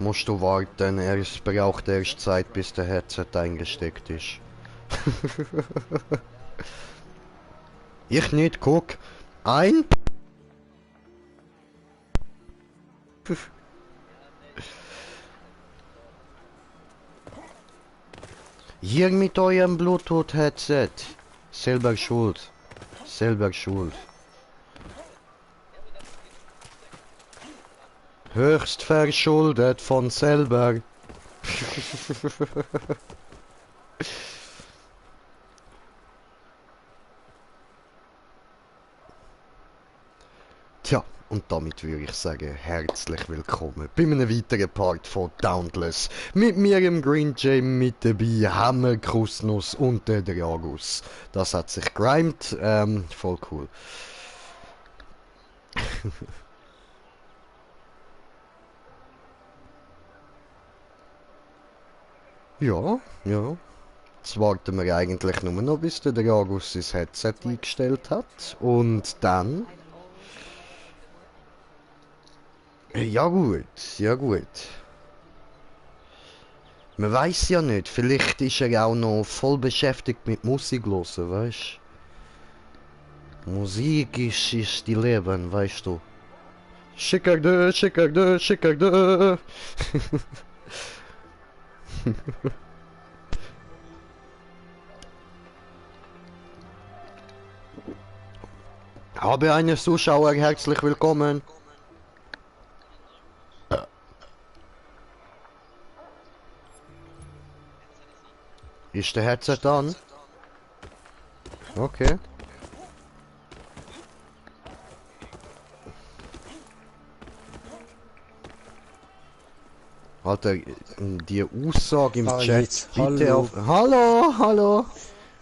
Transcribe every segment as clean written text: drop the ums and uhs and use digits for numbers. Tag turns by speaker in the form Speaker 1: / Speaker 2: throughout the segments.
Speaker 1: musst du warten. Braucht erst Zeit, bis der Headset eingesteckt ist. Ich nicht, guck. Ein. Hier mit eurem Bluetooth-Headset. Selber schuld. Selber schuld. Höchst verschuldet von selber. Tja, und damit würde ich sagen, herzlich willkommen bei einem weiteren Part von Dauntless. Mit mir im Green Jam mit dabei, Hammer, Krusnuss und der Dragus. Das hat sich grimed, voll cool. Ja. Jetzt warten wir eigentlich nur noch, bis der Dragus sein Headset eingestellt hat. Und dann... Ja gut. Man weiß ja nicht, vielleicht ist er auch noch voll beschäftigt mit Musik hören, weißt du? Musik ist die Leben, weißt du? Schickerde. Habe einen Zuschauer, herzlich willkommen. Ist der Headset an? Okay. Alter, die Aussage im Chat, bitte
Speaker 2: hallo.
Speaker 1: auf... Hallo!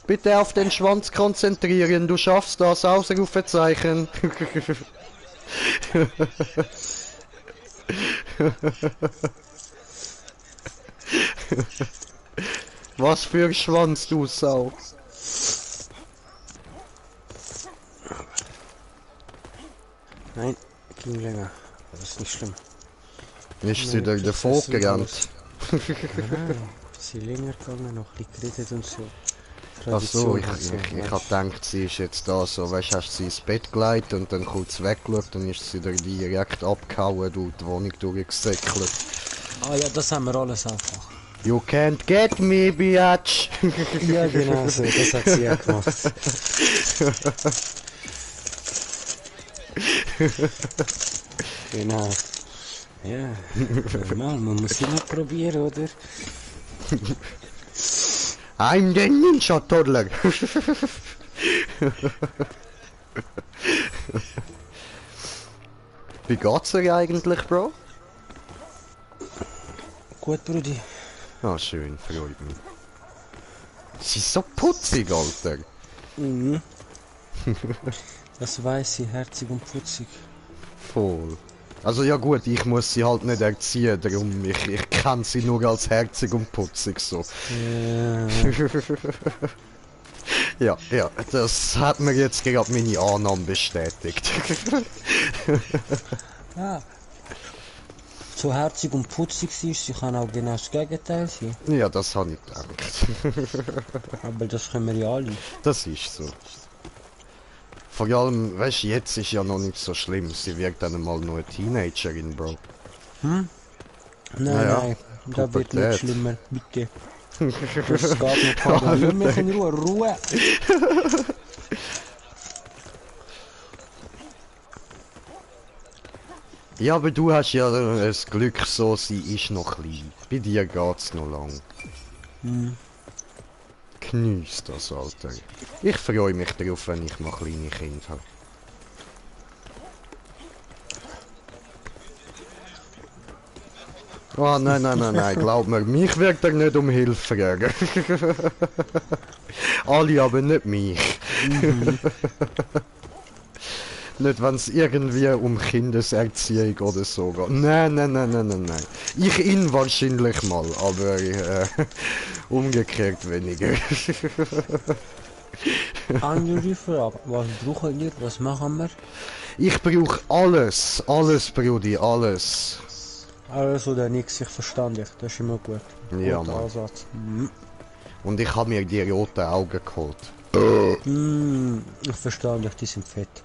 Speaker 1: Bitte auf den Schwanz konzentrieren, du schaffst das, Ausrufezeichen. Was für ein Schwanz, du Sau.
Speaker 2: Nein, ging länger. Das ist nicht schlimm.
Speaker 1: Ist sie durch den Vogel gerannt?
Speaker 2: Sie länger gegangen, noch ein bisschen geredet und so.
Speaker 1: Ach so, ich
Speaker 2: Tradition und so,
Speaker 1: hab gedacht, sie ist jetzt da so, weißt du, hast sie ins Bett gelegt und dann kurz weggeschaut, dann ist sie dann direkt abgehauen und die Wohnung durchgesäckelt.
Speaker 2: Ah ja, das haben wir alles einfach.
Speaker 1: You can't get me, biatch!
Speaker 2: Ja, genau so, das hat sie ja gemacht. Genau. Ja, normal, man muss immer probieren, oder?
Speaker 1: I'm the Ninja Toddler! Wie geht's dir eigentlich, Bro?
Speaker 2: Gut, Brudi.
Speaker 1: Ah, schön, freut mich. Sie ist so putzig, Alter!
Speaker 2: Mhm. Das weiß sie, herzig und putzig.
Speaker 1: Voll. Also ja gut, ich muss sie halt nicht erziehen, darum ich kenne sie nur als herzig und putzig so. Ja, das hat mir jetzt gerade meine Annahme bestätigt.
Speaker 2: Ja. So herzig und putzig sie ist, sie kann auch genau das Gegenteil sein.
Speaker 1: Ja, das habe ich gedacht.
Speaker 2: Aber das können wir ja alle.
Speaker 1: Das ist so. Vor allem, weißt du, jetzt ist ja noch nicht so schlimm. Sie wird dann mal nur eine Teenagerin, Bro.
Speaker 2: Hm? Nein, da wird nicht schlimmer, bitte. Das geht noch keiner. Lass mich in Ruhe.
Speaker 1: Ja, aber du hast ja das Glück, so, sie ist noch klein. Bei dir geht's noch lang.
Speaker 2: Hm.
Speaker 1: Geniess das, Alter. Ich freue mich darauf, wenn ich mal kleine Kinder habe. Oh, nein, glaub mir, mich wird er nicht um Hilfe fragen. Alle, aber nicht mich.
Speaker 2: Mhm.
Speaker 1: Nicht, wenn es irgendwie um Kindeserziehung oder so geht. Nein. Ich ihn wahrscheinlich mal, aber umgekehrt weniger.
Speaker 2: Andere Frage, was brauchen wir, was machen wir?
Speaker 1: Ich brauche alles, Brudi, alles.
Speaker 2: Also der nix, ich verstand dich, das ist immer gut.
Speaker 1: Ja,
Speaker 2: Guter
Speaker 1: Mann.
Speaker 2: Ansatz.
Speaker 1: Und ich habe mir die roten Augen geholt.
Speaker 2: Ich verstehe dich, die sind fett.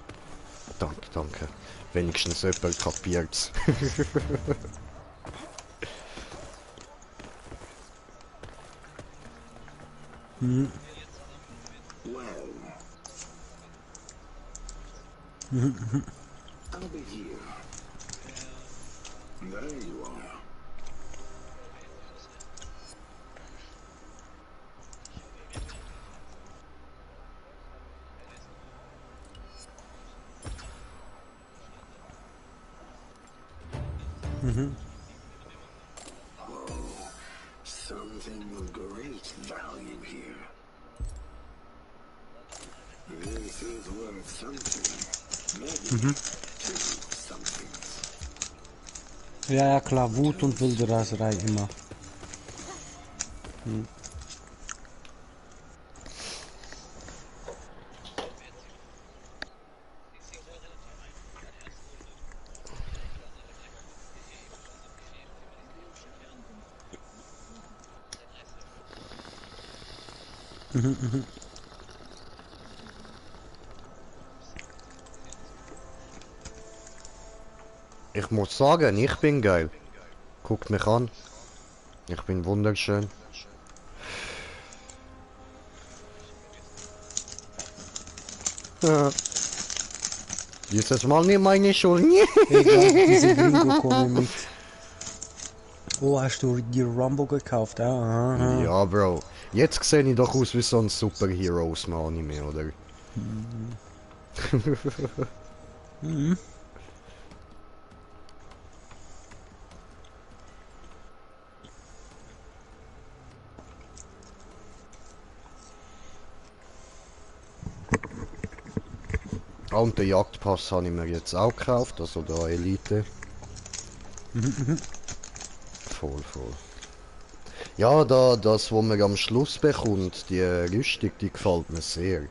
Speaker 1: Danke, danke. Wenigstens jemand kapiert's.
Speaker 3: I'll be here. There you are. Something of great value here. This is worth something. Maybe two somethings.
Speaker 2: Ja, ja klar, Wut und wilde Raserei immer.
Speaker 1: Ich muss sagen, ich bin geil. Guckt mich an. Ich bin wunderschön. Dieses Mal nicht meine Schuld.
Speaker 2: Egal, diese Gringo kommen mit. Oh, hast du die Rumble gekauft? Aha.
Speaker 1: Ja, Bro. Jetzt sehe ich doch aus wie so ein Superhero aus dem Anime, oder? Ah, und den Jagdpass habe ich mir jetzt auch gekauft, also der Elite. Voll. Ja, das, was man am Schluss bekommt, die Rüstung, die gefällt mir sehr.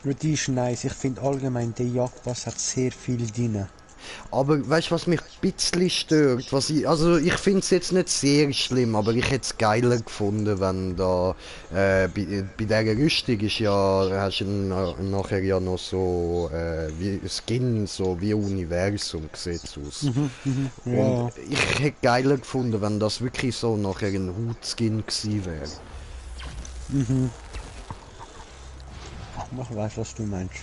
Speaker 2: Die ist nice, ich finde allgemein, der Jagdpass hat sehr viel drin.
Speaker 1: Aber weißt du, was mich ein bisschen stört? Also ich finde es jetzt nicht sehr schlimm, aber ich hätte es geiler gefunden, wenn da bei dieser Rüstung ist ja, hast du nachher ja noch so wie Skin, so wie Universum sieht's aus.
Speaker 2: Ja.
Speaker 1: Und ich hätte geiler gefunden, wenn das wirklich so nachher ein Hutskin gewesen wäre.
Speaker 2: Ich weiß, was du meinst.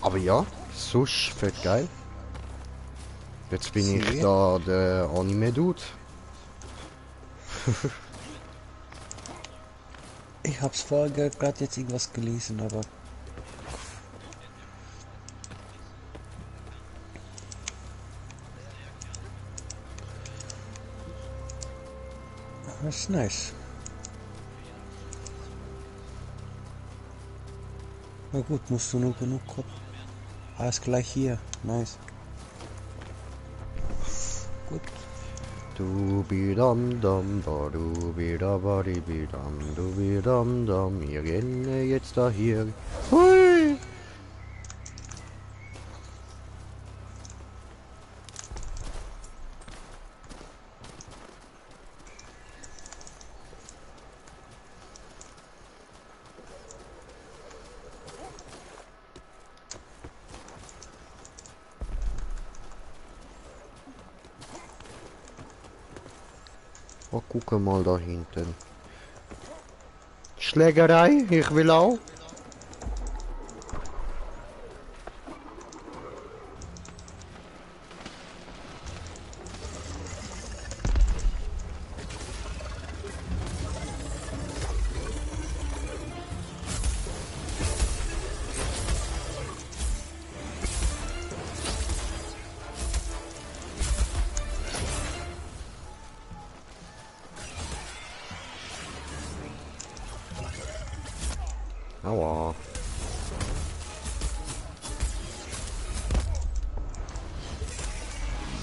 Speaker 1: Aber ja, sonst fett geil. Jetzt bin ich
Speaker 2: Sehr.
Speaker 1: da der Anime-Dude.
Speaker 2: Ich hab's vorher gerade jetzt irgendwas gelesen, aber... Das ist nice. Na gut, musst du nur genug gucken. Alles gleich hier. Nice. Gut.
Speaker 1: Du bidam dam ba du bidam di bidam du bidam dam. Wir rennen jetzt da hier. Hui! Oh, guck mal da hinten. Schlägerei, ich will auch. Aua.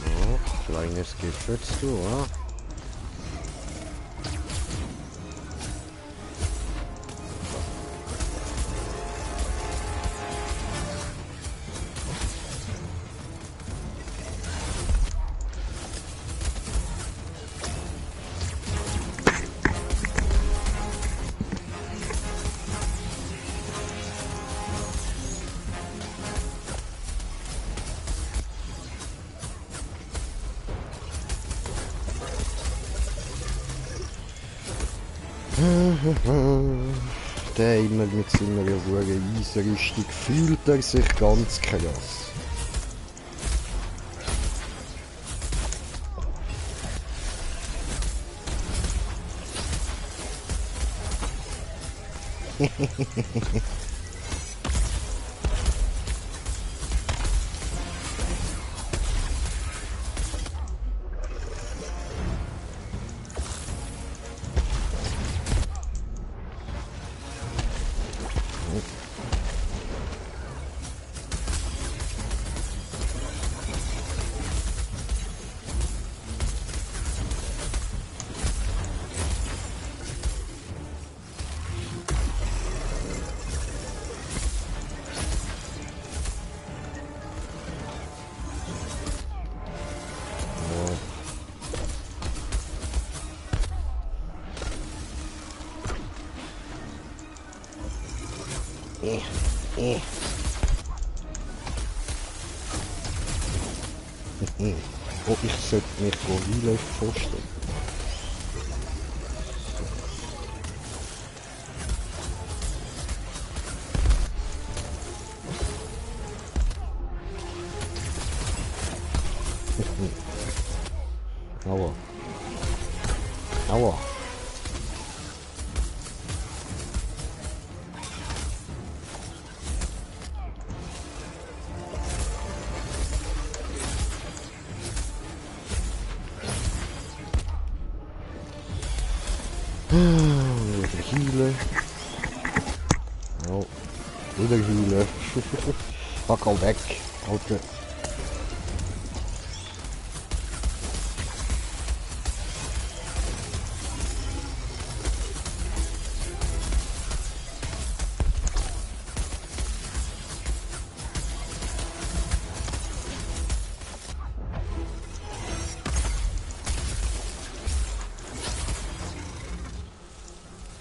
Speaker 1: So, kleines Geschütz, du, oder? Der immer mit seiner hohen Eisrüstung fühlt er sich ganz krass. Oh, ich sollte mich heilen vorstellen. Aua. Aua. Wieder Heile. Oh, wieder Heile. Fuck all weg, Alter.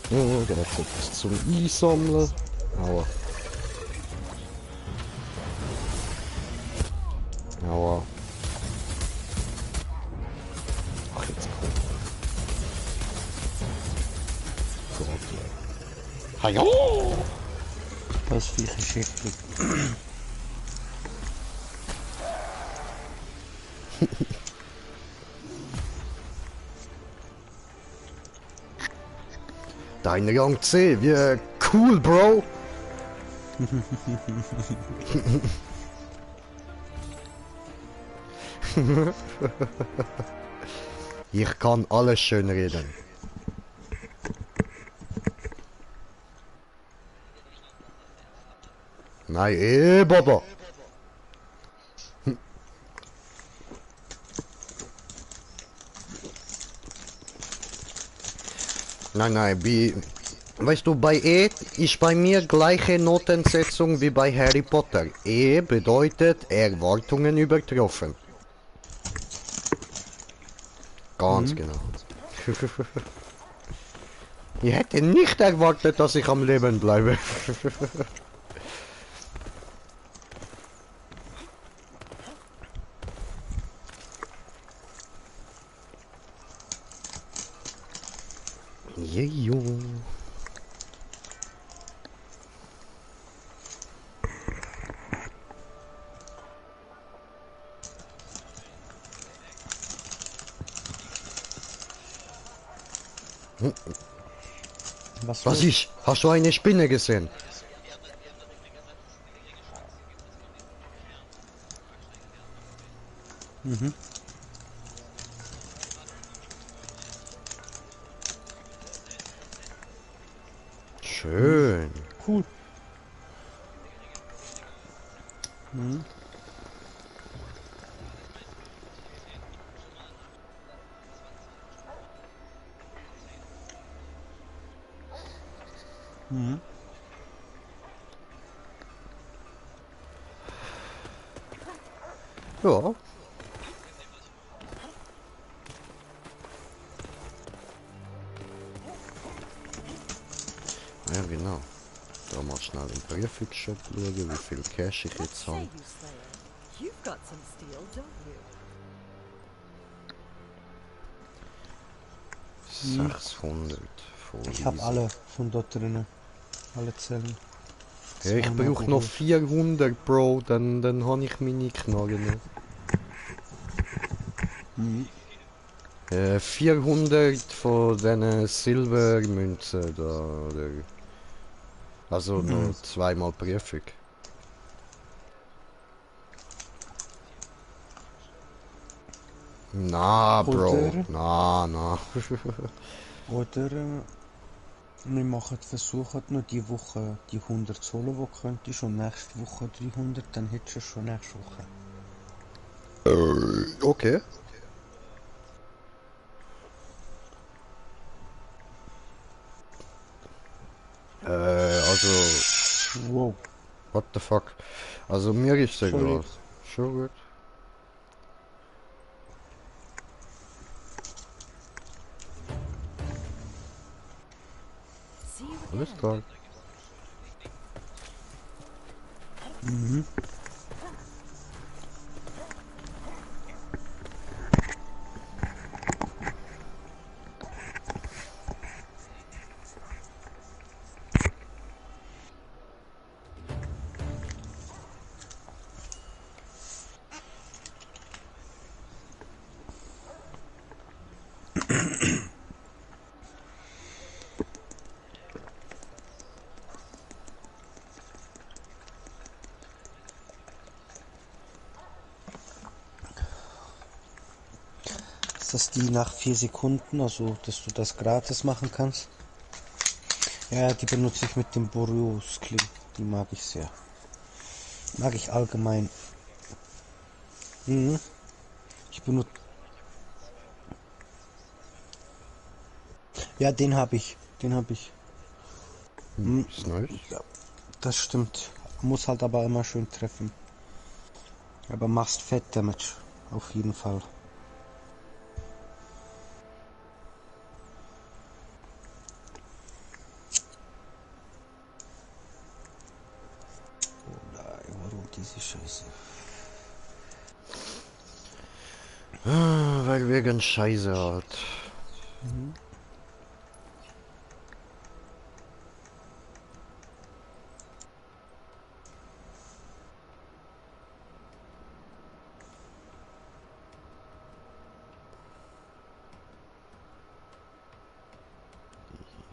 Speaker 1: Ja, der hat etwas zum Einsammeln. Aua. Aua. Ach, jetzt komm. Gott. Hallo!
Speaker 2: Das Viech ist heftig.
Speaker 1: Dein Rang C, wie cool, Bro! Ich kann alles schön reden. Nein, Baba! Nein, weißt du, bei E ist bei mir gleiche Notensetzung wie bei Harry Potter. E bedeutet Erwartungen übertroffen. Ganz genau. Ich hätte nicht erwartet, dass ich am Leben bleibe. Jejo. Was ist? Hast du eine Spinne gesehen?
Speaker 2: Mhm.
Speaker 1: Schön.
Speaker 2: Cool. Mhm. Mhm.
Speaker 1: Ja. Ja, genau. Da mal schnell im Prüfungsshop schauen, wie viel Cash ich jetzt habe.
Speaker 4: You've got some steel, don't you?
Speaker 1: 600
Speaker 2: Ich habe alle von dort drinnen. Alle Zellen.
Speaker 1: Ja, ich
Speaker 2: Zweimal
Speaker 1: brauche noch
Speaker 2: geholt.
Speaker 1: 400, Bro, dann habe ich meine Knarre noch.
Speaker 2: Mhm.
Speaker 1: 400 von diesen Silbermünzen da, oder? Also noch zweimal Prüfung. Na, Bro.
Speaker 2: Oder?
Speaker 1: Na.
Speaker 2: Oder wir machen versuchen noch die Woche die 100 Solo, wo könntest und nächste Woche 300, dann hättest du es schon nächste Woche.
Speaker 1: Okay. Also,
Speaker 2: Wow,
Speaker 1: what the fuck? Also mir ist es
Speaker 2: sorry.
Speaker 1: egal. Schon gut.
Speaker 4: See you
Speaker 1: Alles
Speaker 4: again.
Speaker 1: klar.
Speaker 2: Mhm. Ist das die nach 4 Sekunden, also dass du das gratis machen kannst? Ja, die benutze ich mit dem Boreos-Kling. Die mag ich sehr. Mag ich allgemein. Mhm. Ich benutze. Ja, den habe ich. Den habe ich. Mhm.
Speaker 1: Ist nice.
Speaker 2: Ja, das stimmt. Muss halt aber immer schön treffen. Aber machst Fett Damage. Auf jeden Fall. Oh nein, warum diese Scheiße?
Speaker 1: Weil wir ganz scheiße hat.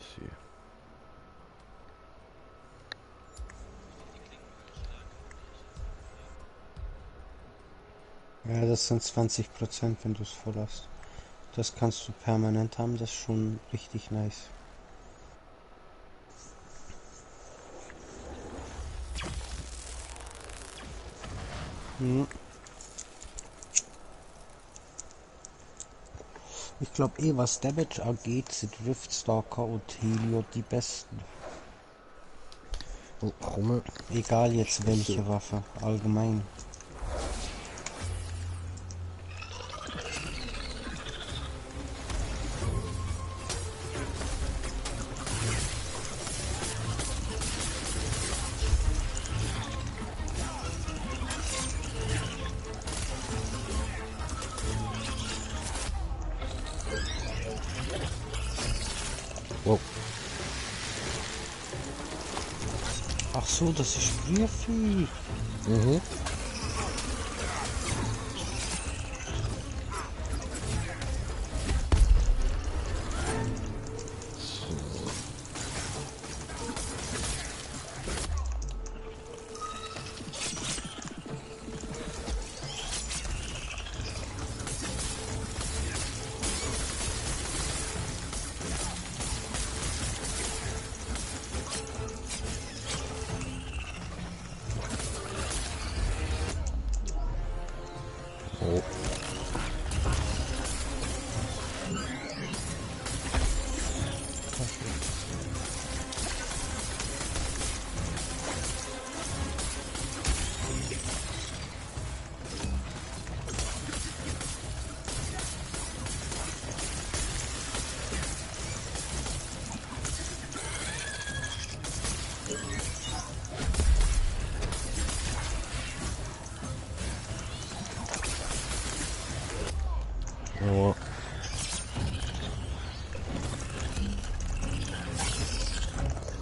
Speaker 1: Easy.
Speaker 2: Ja, das sind 20%, wenn du es voll hast. Das kannst du permanent haben, das ist schon richtig nice. Mhm. Ich glaube eh, was Damage angeht, sind Riftstalker und Helio die besten.
Speaker 1: Oh, komm.
Speaker 2: Egal jetzt welche Waffe, allgemein.
Speaker 1: Wow.
Speaker 2: Ach so, das ist Sprühvieh.
Speaker 1: Mhm.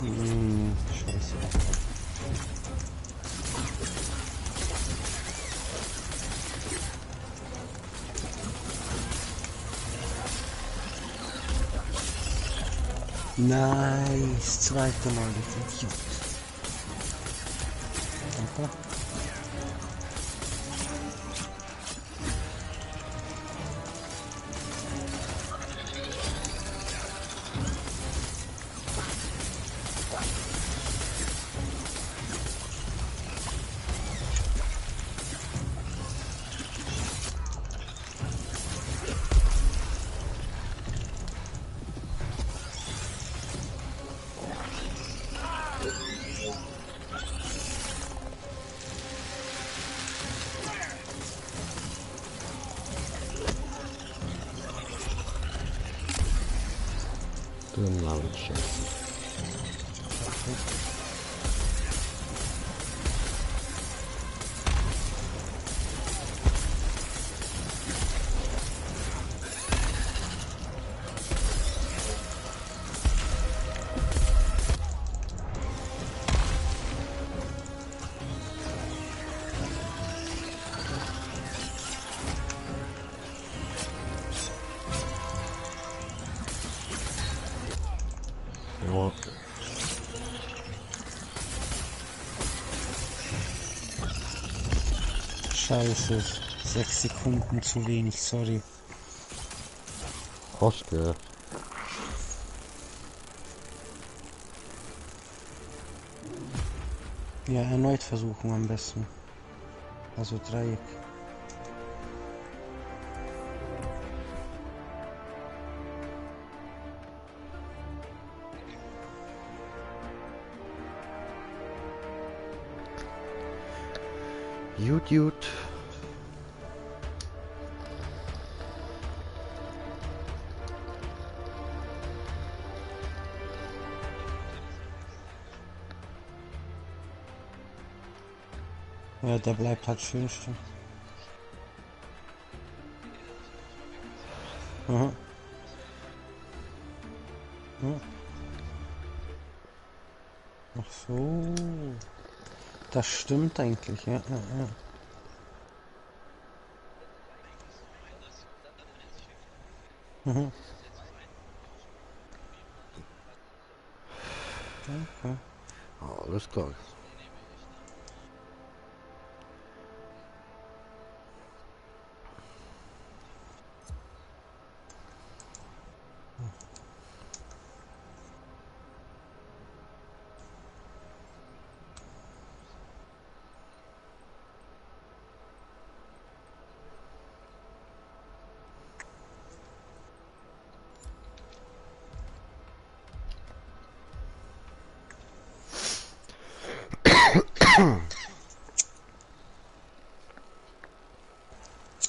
Speaker 2: Scheiße. Nice, zweite Mal, das Idiot. Danke.
Speaker 1: Drin Launcher. Ja.
Speaker 2: Scheiße, 6 Sekunden zu wenig, sorry.
Speaker 1: Hast gehört.
Speaker 2: Ja, erneut versuchen am besten. Also Dreieck.
Speaker 1: Gut.
Speaker 2: Ja, der bleibt halt schön stehen. Aha. Ja. Ach so. Das stimmt eigentlich, ja. Mhm. Okay.
Speaker 1: Alles klar.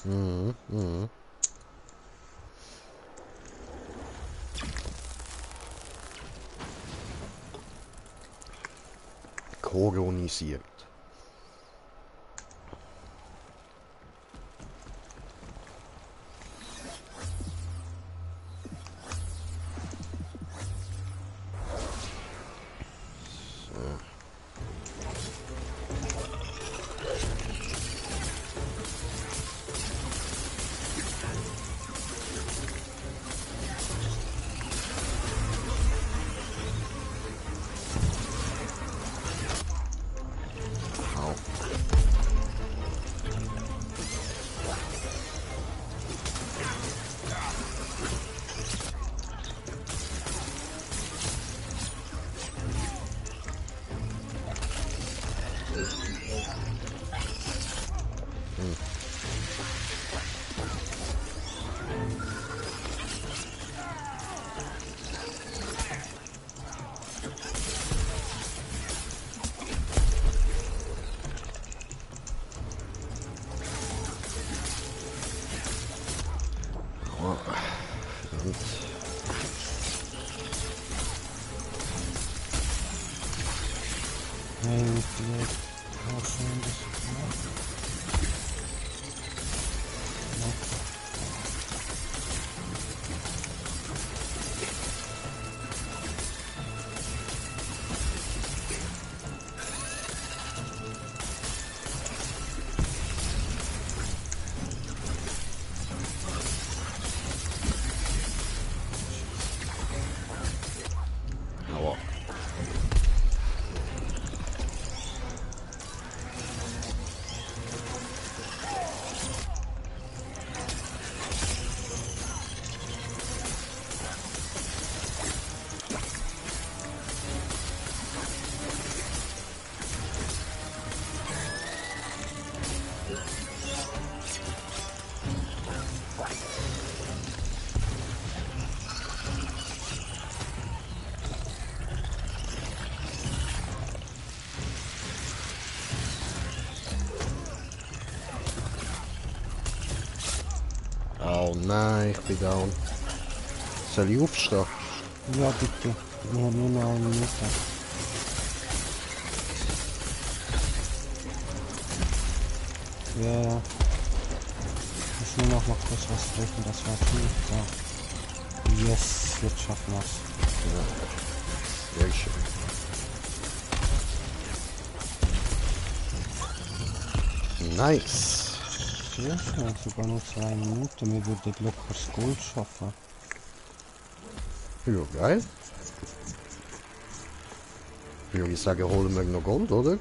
Speaker 1: Mhm. Koronisiert. Au.
Speaker 2: Nein, vielleicht aufhören, das zu machen.
Speaker 1: Nein, ich bin down. Soll ich aufstehen?
Speaker 2: Ja, bitte. Wir haben nur noch eine Minute. Ja, ja. Ich muss nur noch mal kurz was brechen, das war viel. So. Yes, jetzt schaffen wir's.
Speaker 1: Sehr schön. Nice.
Speaker 2: Sehr schön, sogar nur 2 Minuten. Wir würden locker das Gold schaffen.
Speaker 1: Ja, geil. Würde ich sagen, holen wir noch Gold, oder?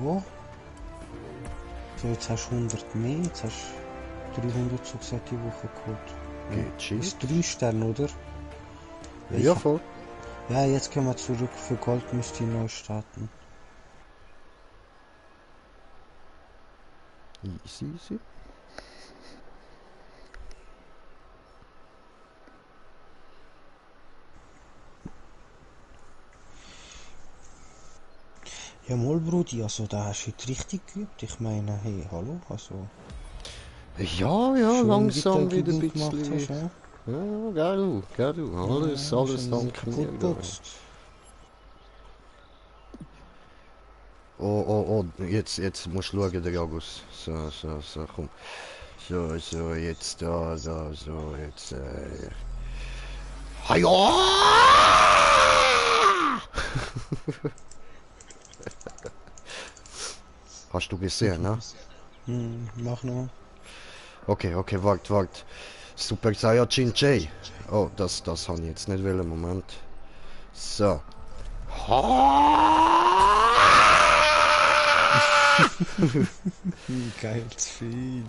Speaker 2: Ja. So, jetzt hast du 100 mehr, jetzt hast du 300 so gesagt die Woche geholt.
Speaker 1: Geht schief.
Speaker 2: Ist 3 Sterne, oder?
Speaker 1: Ja, voll.
Speaker 2: Ja, jetzt können wir zurück. Für Gold müsst ihr neu starten.
Speaker 1: Easy, easy.
Speaker 2: Ja, mal Brudi, also da hast du heute richtig geübt. Ich meine, hey, hallo, also...
Speaker 1: Ja, ja,
Speaker 2: schön
Speaker 1: langsam wieder ein
Speaker 2: Gewinn gemacht
Speaker 1: bisschen.
Speaker 2: hast, ja?
Speaker 1: Ja, geil. Alles,
Speaker 2: Ja,
Speaker 1: alles
Speaker 2: schön
Speaker 1: dank mir.
Speaker 2: kaputt boxt.
Speaker 1: Oh, jetzt musst du schauen, der August. So, komm. So, jetzt so, jetzt, Haja! Hast du gesehen, ne?
Speaker 2: Mach noch.
Speaker 1: Okay, wart. Super Saiyajin J. Oh, das habe ich jetzt nicht wollen, Moment. So.
Speaker 2: Geil, zu viel.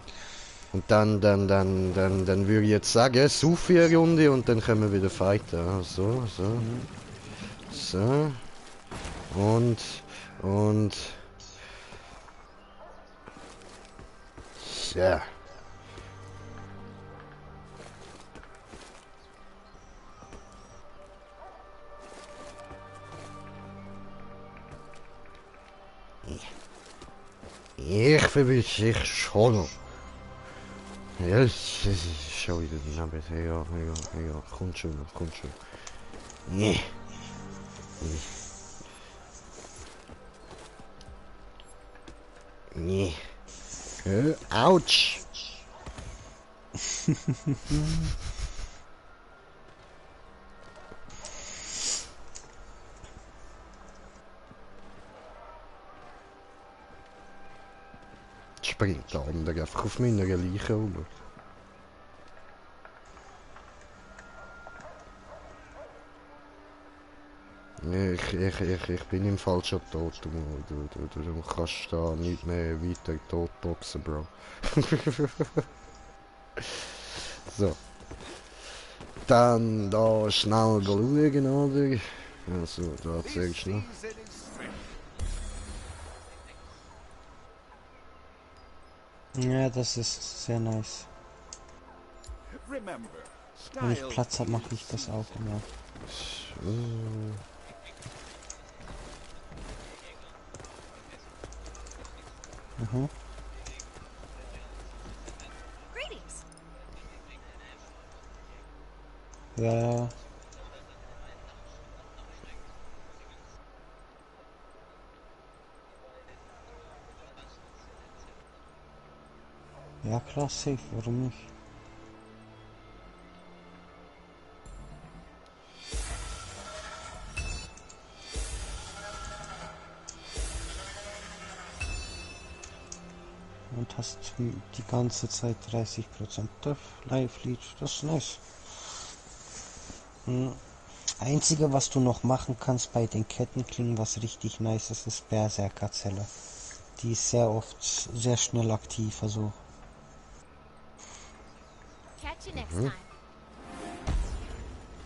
Speaker 1: Und dann würde ich jetzt sagen, Sufi eine Runde und dann können wir wieder fighten. Ja, so. So. Und. Ja. Ich verwünsche ich schon. Ja, ich schau wieder daneben. Ja, kommt schon. Nee. Autsch. Springt der andere einfach auf meiner Leiche rum. Ich bin im falschen Tod. Du kannst da nicht mehr weiter totboxen, Bro. So. Dann da schnell schauen, oder? Also, da zuerst schnell.
Speaker 2: Ja, das ist sehr nice. Wenn ich Platz habe, mache ich das auch immer.
Speaker 1: So.
Speaker 2: Mhm.
Speaker 4: Greetings.
Speaker 2: Ja. Ja klar, safe, warum nicht? Und hast die ganze Zeit 30% Live Lead, das ist nice. Einzige, was du noch machen kannst bei den Kettenklingen, was richtig nice ist, ist Berserkerzelle. Die ist sehr oft sehr schnell aktiv, also.
Speaker 5: Catch you next time.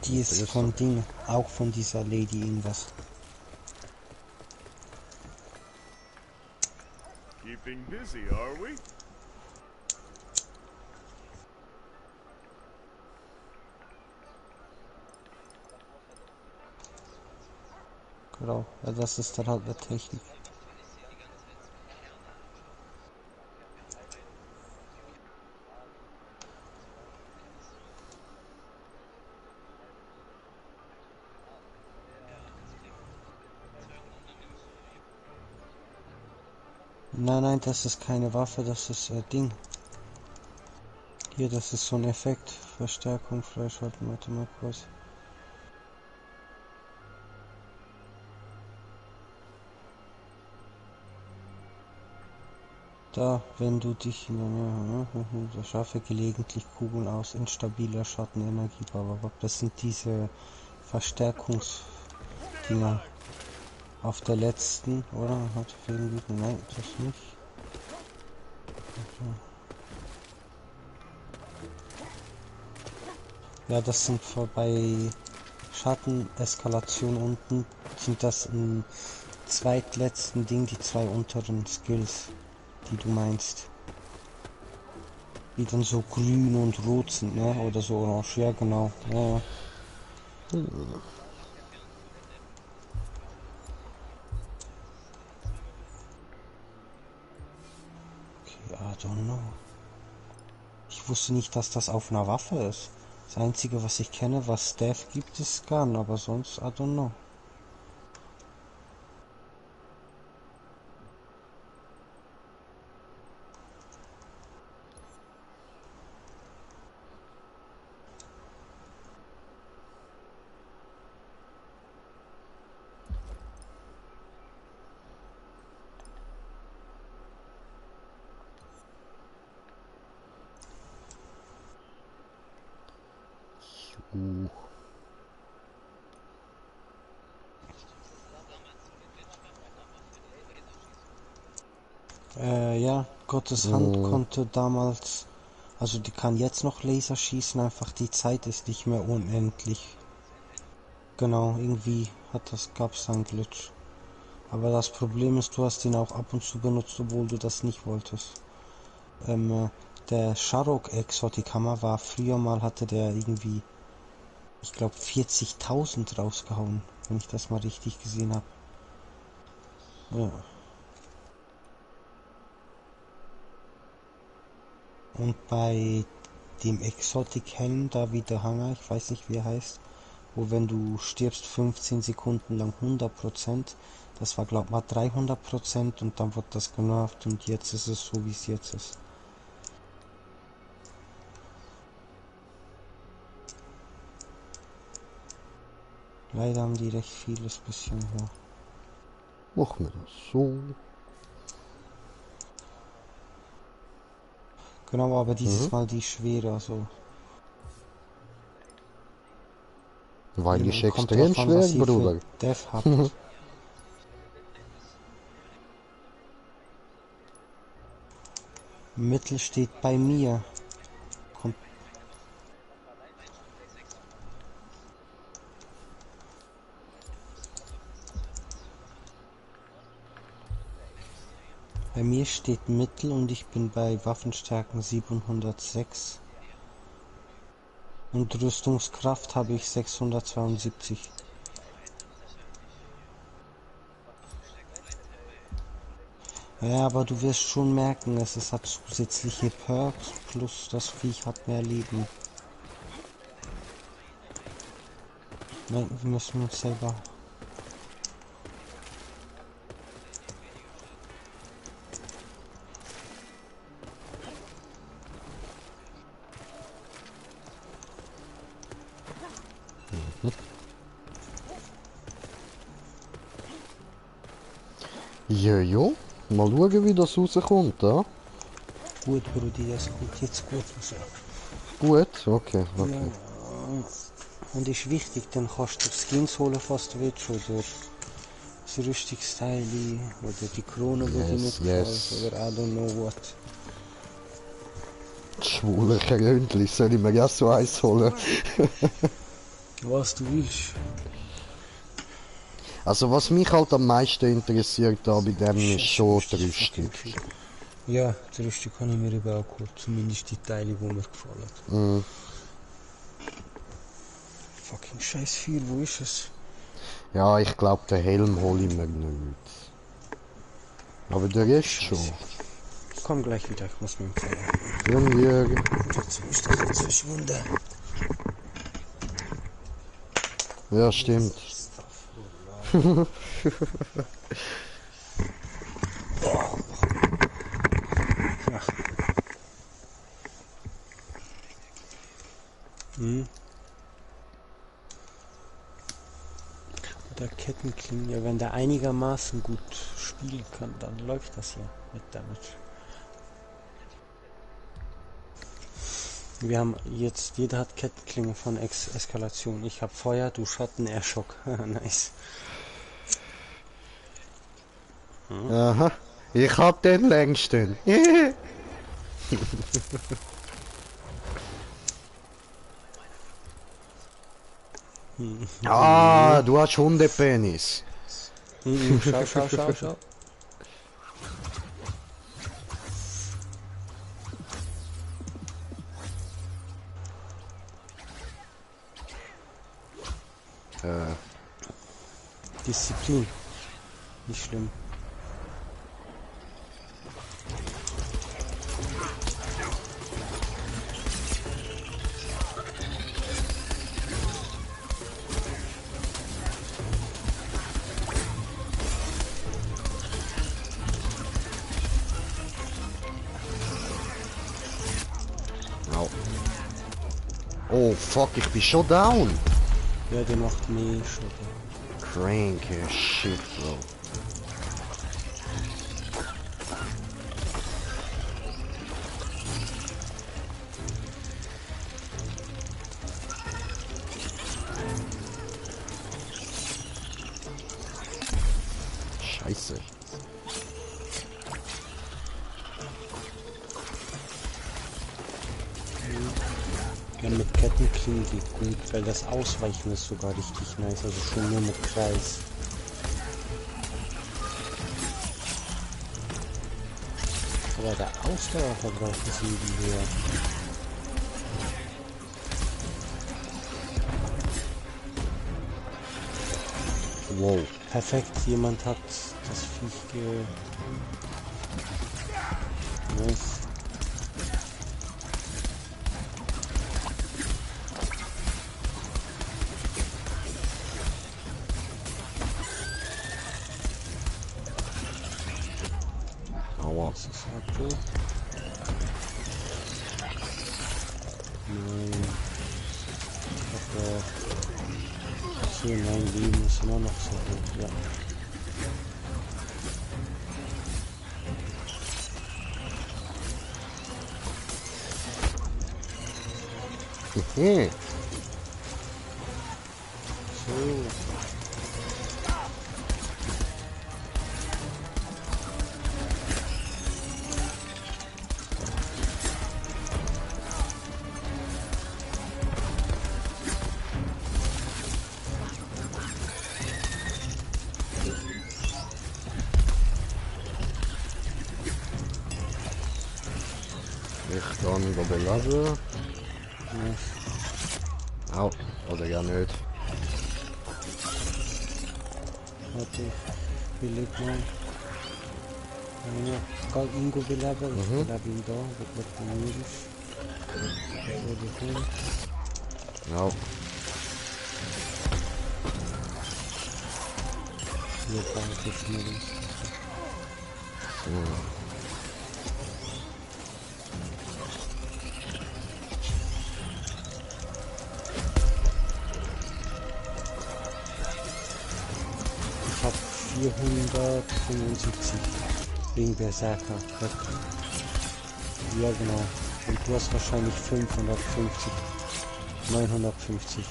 Speaker 2: Die ist von Ding, auch von dieser Lady irgendwas.
Speaker 6: Keeping busy, are we?
Speaker 2: Genau, ja, das ist dann halt eine Technik. Nein, nein, das ist keine Waffe, das ist Ding. Hier, das ist so ein Effekt. Verstärkung freischalten, warte mal kurz. Da, wenn du dich in der Nähe, schaffe gelegentlich Kugeln aus instabiler Schattenenergie, aber das sind diese Verstärkungsdinger. Auf der letzten, oder? Hat fehlen, nein, das nicht. Ja, das sind bei Schatteneskalation unten, sind das im zweitletzten Ding die zwei unteren Skills, die du meinst. Die dann so grün und rot sind, ne? Oder so orange, ja genau. Ja. Okay, I don't know. Ich wusste nicht, dass das auf einer Waffe ist. Das einzige, was ich kenne, was Death gibt, ist Gun, aber sonst, I don't know. Ja, Gottes Hand konnte damals, also die kann jetzt noch Laser schießen, einfach die Zeit ist nicht mehr unendlich. Genau, irgendwie gab's da einen Glitch. Aber das Problem ist, du hast ihn auch ab und zu benutzt, obwohl du das nicht wolltest. Der Sharok Exotic Hammer war früher mal, hatte der irgendwie, ich glaube 40.000 rausgehauen, wenn ich das mal richtig gesehen habe. Ja. Und bei dem Exotic Helm, da wie der Hanger, ich weiß nicht wie er heißt, wo wenn du stirbst 15 Sekunden lang 100%, das war glaub mal 300% und dann wird das genervt und jetzt ist es so wie es jetzt ist. Leider haben die recht vieles bisschen hoch.
Speaker 1: Machen wir das so.
Speaker 2: Genau, aber dieses Mal die schwerer, also.
Speaker 1: Weil ich
Speaker 2: Kommt
Speaker 1: extrem
Speaker 2: drauf an,
Speaker 1: schwer,
Speaker 2: was ihr für
Speaker 1: Bruder.
Speaker 2: Death habt. Mittel steht bei mir. Kommt. Bei mir steht Mittel und ich bin bei Waffenstärken 706. Und Rüstungskraft habe ich 672. Ja, aber du wirst schon merken, es hat zusätzliche Perks, plus das Viech hat mehr Leben. Nein, wir müssen uns selber...
Speaker 1: Jojo, mal schauen, wie das rauskommt, ja?
Speaker 2: Gut, Brudi, das kommt jetzt gut raus.
Speaker 1: Gut, okay, okay.
Speaker 2: Ja, und ist wichtig, dann kannst du Skins holen, fast du willst, oder das Rüstungsteil, oder die Krone, die dir nicht gefällt, oder I don't know what.
Speaker 1: Schwuler Röntli, soll ich mir ja so eins holen?
Speaker 2: Was du willst.
Speaker 1: Also was mich halt am meisten interessiert da bei dem ist schon die Rüstung.
Speaker 2: Ja, die Rüstung kann ich mir eben auch geholt, zumindest die Teile, die mir gefallen. Fucking scheiß viel, wo ist es?
Speaker 1: Ja, ich glaube den Helm hole ich mir nicht. Aber der Rest schon.
Speaker 2: Ich komm gleich wieder, ich muss mir empfehlen.
Speaker 1: Junge,
Speaker 2: Trotzdem ist das jetzt verschwunden.
Speaker 1: ja stimmt.
Speaker 2: der Kettenklinge. Ja, wenn der einigermaßen gut spielen kann, dann läuft das ja mit Damage. Wir haben jetzt, jeder hat Kettenklinge von Eskalation. Ich habe Feuer, du Schatten, er Schock. Nice.
Speaker 1: Aha. Ich hab den längsten. Ah, du hast Hundepenis.
Speaker 2: Schau, schau, schau, schau. Disziplin. Nicht schlimm.
Speaker 1: Au. Oh fuck, ich bin schon down.
Speaker 2: Ja, der macht mehr schon.
Speaker 1: Crank as shit, bro. Scheiße.
Speaker 2: Ja, mit Kettenklingen geht gut, weil das Ausweichen ist sogar richtig nice, also schon nur mit Kreis. Aber der Ausdauerverbrauch ist irgendwie höher.
Speaker 1: Wow.
Speaker 2: Perfekt, jemand hat das Viech nice.
Speaker 1: Aua.
Speaker 2: Das ist Akku. Nein. So, mein Leben ist immer noch so hoch, ja.
Speaker 1: Mhm.
Speaker 2: So.
Speaker 1: Ich kann go beladen.
Speaker 2: Nice.
Speaker 1: Au. Oder ja nicht.
Speaker 2: Warte, ich beleg mal. Ja, kann Ingo belabern, ich belebe ihn da, wird nicht benötigt. So, die hin.
Speaker 1: Au.
Speaker 2: Hier brauche ich schnell. Ich habe 475 wegen Berserker. Ja genau. Und du hast wahrscheinlich 550. 950.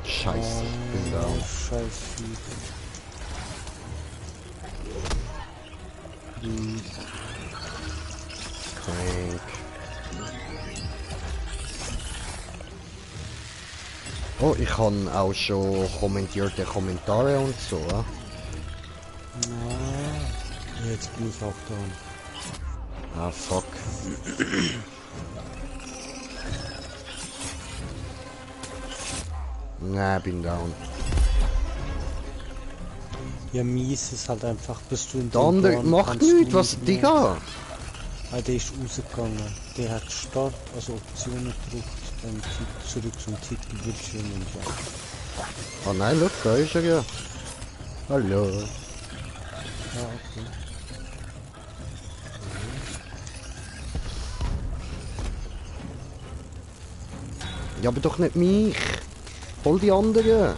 Speaker 1: Scheiße. Bin down.
Speaker 2: Scheiße.
Speaker 1: Crank. Oh, ich habe auch schon kommentierte Kommentare und so.
Speaker 2: Na, jetzt bin ich auch da.
Speaker 1: Ah, fuck. Nein, bin down.
Speaker 2: Ja, mies ist halt einfach, bist du in
Speaker 1: Der
Speaker 2: den
Speaker 1: andere
Speaker 2: Dorn,
Speaker 1: macht
Speaker 2: kannst du
Speaker 1: nichts, was,
Speaker 2: nicht mehr.
Speaker 1: Digga?
Speaker 2: Ah, der ist rausgegangen. Der hat Start, also Optionen gedrückt, dann zurück zum Titelbildschirm und ja.
Speaker 1: Ah nein, look, da ist er ja. Hallo.
Speaker 2: Ja, okay.
Speaker 1: Ja, aber doch nicht mich. Voll die anderen.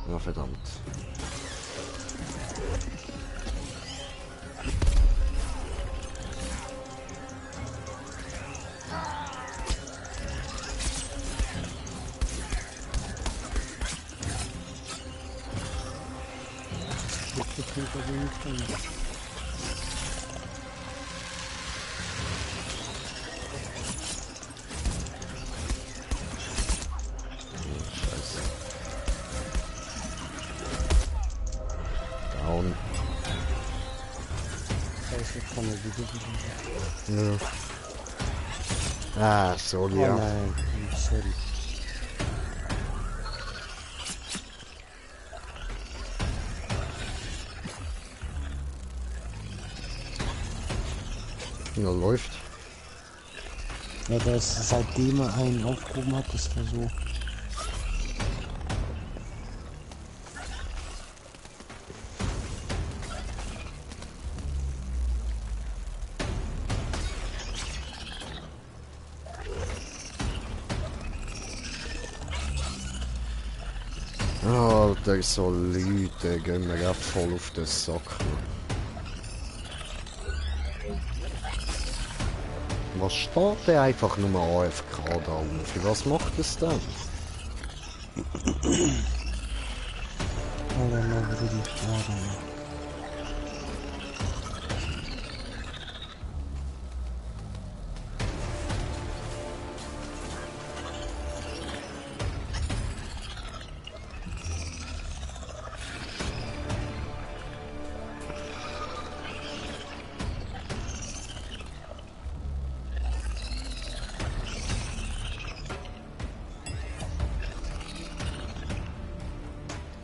Speaker 1: Ja, verdammt.
Speaker 2: Das klingt aber nicht an.
Speaker 1: Scheiße. Down.
Speaker 2: Scheiße, kann er wieder.
Speaker 1: Ja. Ah, sorry,
Speaker 2: Oh
Speaker 1: ja.
Speaker 2: nein, sorry.
Speaker 1: Ja, läuft.
Speaker 2: Ja, der ist, seitdem er einen aufgehoben hat, ist er so.
Speaker 1: Alter, so Leute gehen mir ja voll auf den Sack. Was steht denn einfach nur AFK da rum? Für was macht es denn?
Speaker 2: I don't know, really. I don't know.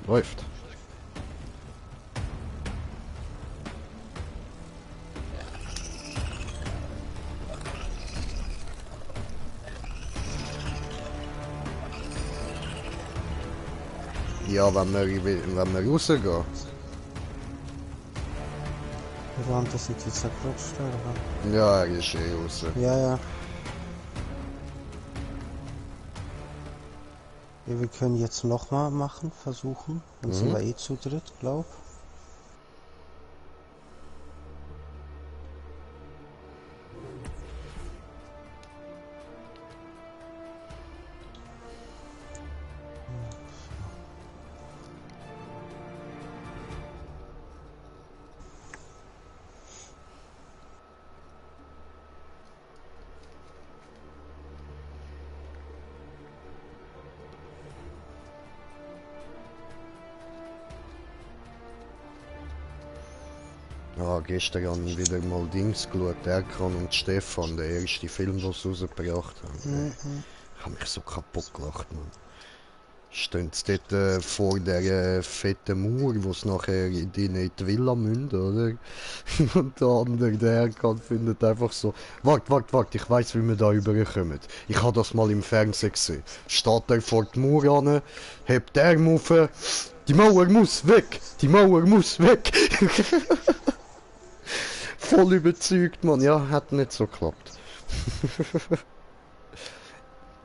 Speaker 1: Läuft. Ja, wenn wir rausgehen.
Speaker 2: Wir haben das jetzt zerquetscht, oder?
Speaker 1: Ja, er ist eh raus.
Speaker 2: Ja, ja. Ja, wir können jetzt nochmal machen, versuchen. Dann sind wir eh zu dritt, glaub.
Speaker 1: Ja, gestern habe ich wieder mal Dings geschaut, Erkan und Stefan, der erste Film, den sie rausgebracht haben. Ich habe mich so kaputt gelacht, man. Stehen sie dort vor der fetten Mauer, wo es nachher in die Villa mündet, oder? Und der andere, der Erkan, findet einfach so, wart, ich weiss, wie wir da rüberkommen. Ich habe das mal im Fernsehen gesehen. Steht er vor die Mauer an, hebt den Arm auf, die Mauer muss weg, die Mauer muss weg. Voll überzeugt, man. Ja, hat nicht so geklappt.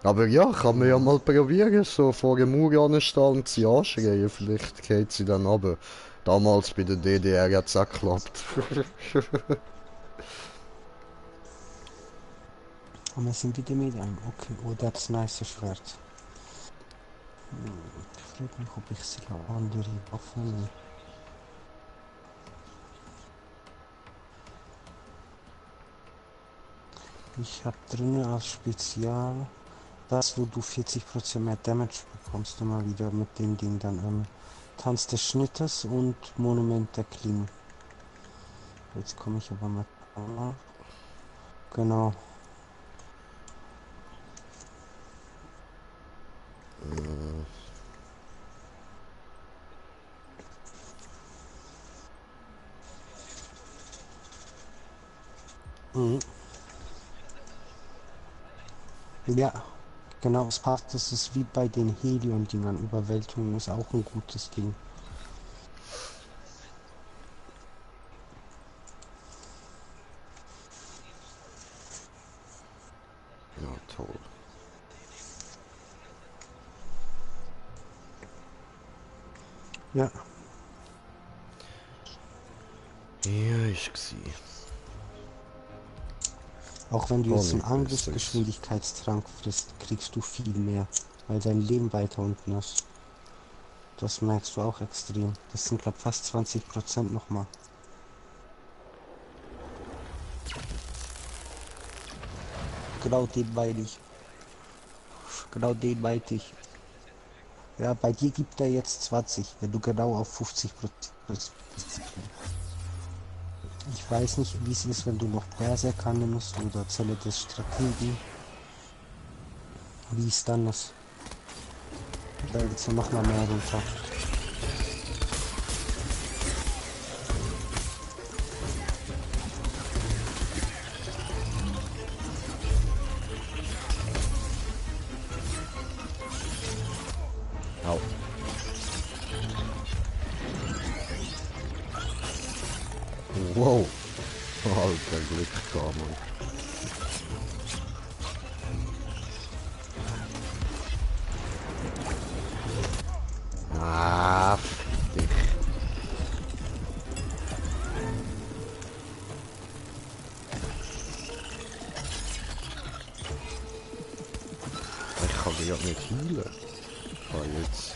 Speaker 1: Aber ja, kann man ja mal probieren, so vor dem Mauer anstehen und sie anschreien. Vielleicht geht sie dann runter. Damals bei der DDR hat es auch geklappt.
Speaker 2: Und wir sind wieder mit einem. Okay, oh, das nice Schwert. Ich frage mich, ob ich sie andere Waffen nehme. Ich habe drin als Spezial das, wo du 40% mehr Damage bekommst, immer wieder mit dem Ding dann Tanz des Schnittes und Monument der Klingen. Jetzt komme ich aber mit. Genau. Mhm. Ja, genau, es passt. Das ist wie bei den Helion-Dingern. Überwältigung ist auch ein gutes Ding.
Speaker 1: Ja, toll.
Speaker 2: Ja,
Speaker 1: Ja, ich gsi.
Speaker 2: auch wenn du
Speaker 1: Oh,
Speaker 2: jetzt einen
Speaker 1: nicht besseres.
Speaker 2: Angriffsgeschwindigkeitstrank frisst, kriegst du viel mehr, weil dein Leben weiter unten ist. Das merkst du auch extrem. Das sind glaube fast 20% nochmal. Genau den meine ich. Genau den meinte ich. Ja, bei dir gibt er jetzt 20, wenn du genau auf 50% bist. Ich weiß nicht, wie es ist, wenn du noch Berserker nimmst oder Zelle des Strategen. Wie es dann ist. Da geht's ja noch mal mehr runter.
Speaker 1: Au. Wow. Alter, Glück gehabt, Mann. Ah, fick dich. Ich kann die ja nicht heilen. Ah, jetzt.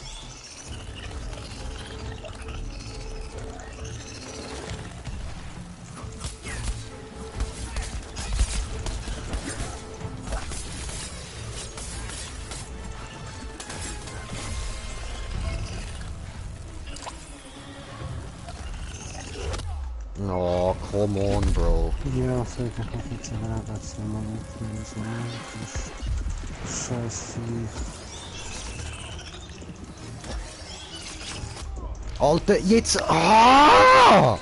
Speaker 1: Oh, come on, bro.
Speaker 2: Ja, vielleicht noch jetzt aber das mal Scheiß Vieh.
Speaker 1: Alter, jetzt. Ah!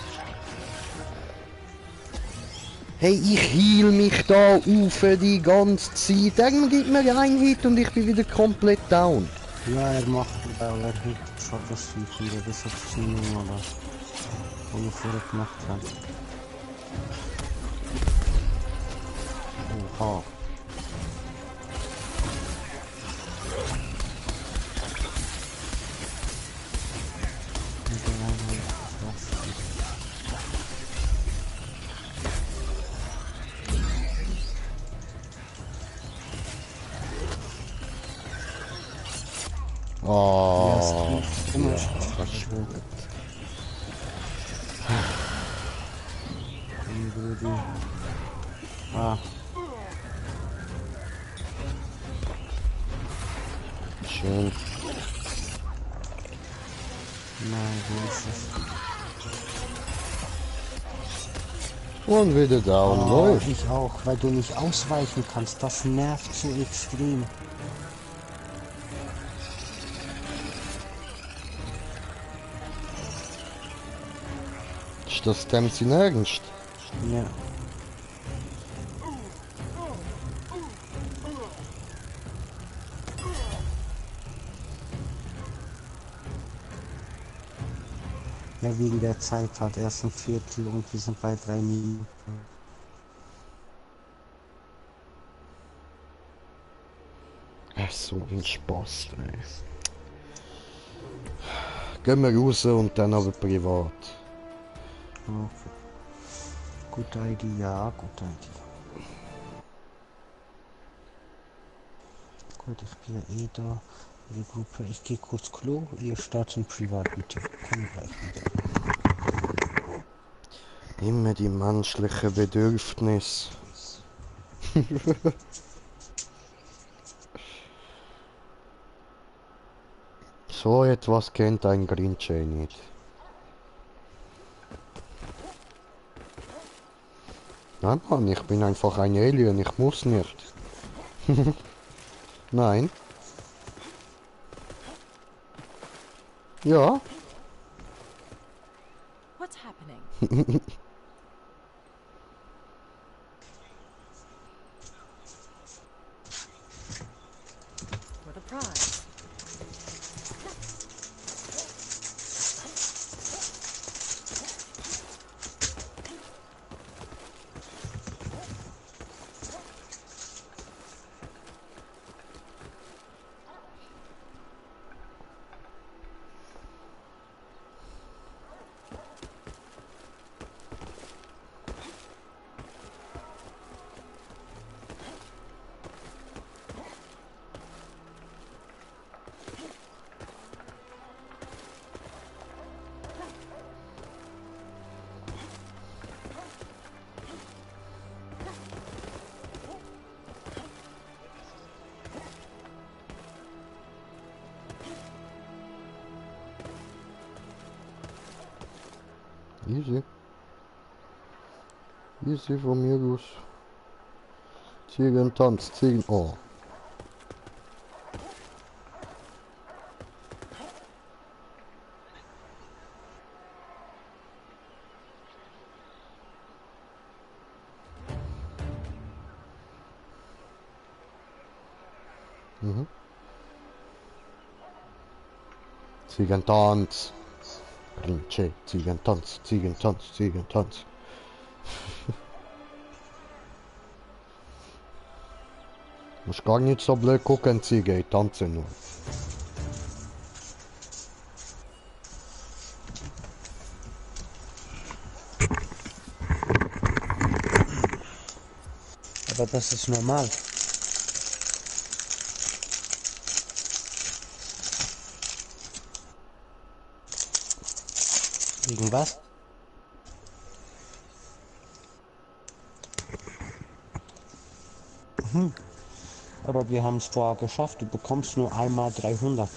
Speaker 1: Hey, ich heal mich da auf die ganze Zeit. Irgendwann gibt mir einen Hit und ich bin wieder komplett down.
Speaker 2: Ja, er macht er hilft schon das Vieh wieder. Das hat Sinn, aber wo er vorher gemacht hat. Oha.
Speaker 1: Oh,
Speaker 2: Immer
Speaker 1: ja,
Speaker 2: verschwunden. Ah,
Speaker 1: schön.
Speaker 2: nein, wo ist es?
Speaker 1: Und wieder down, läuft.
Speaker 2: Ich auch, weil du nicht ausweichen kannst. Das nervt so extrem.
Speaker 1: Ist das dem sein Ernst?
Speaker 2: Ja. Ja, wegen der Zeit hat erst ein Viertel und wir sind bei 3 Minuten.
Speaker 1: So ein Spaß, ey. Gehen wir raus und dann aber privat.
Speaker 2: Okay. Gute Idee, ja, gute Idee. Gut, ich bin ja eh da. Die Gruppe, ich gehe kurz Klo, ihr startet privat mit dir. Komm gleich wieder.
Speaker 1: Immer die menschlichen Bedürfnisse. So etwas kennt ein Grinch nicht. Nein, Mann, ich bin einfach ein Alien, ich muss nicht. Nein. Ja.
Speaker 4: What's happening? For the prize.
Speaker 1: Easy. Easy von mir aus. Ziegen, Tanz, Ziegen. Oh. Mhm. Ziegentanz. Grinche, Ziegentanz, Ziegentanz, Ziegentanz. Muss gar nicht so blöd gucken, Ziege, ich tanze nur.
Speaker 2: Aber das ist normal. Wegen was? Aber wir haben es vorher geschafft. Du bekommst nur einmal 300.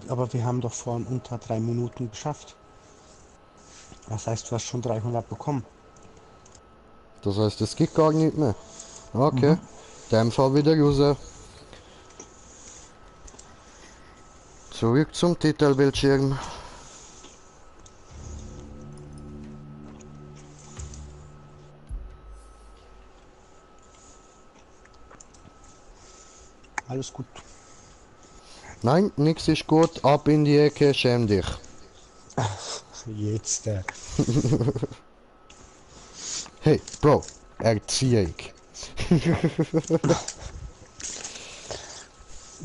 Speaker 2: Aber wir haben doch vorhin unter 3 Minuten geschafft. Das heißt, du hast schon 300 bekommen.
Speaker 1: Das heißt, es geht gar nicht mehr. Okay. Dann fahr wieder raus. Zurück zum Titelbildschirm.
Speaker 2: Alles gut.
Speaker 1: Nein, nix ist gut. Ab in die Ecke, schäm dich.
Speaker 2: Jetzt.
Speaker 1: Hey, Bro, Erziehung.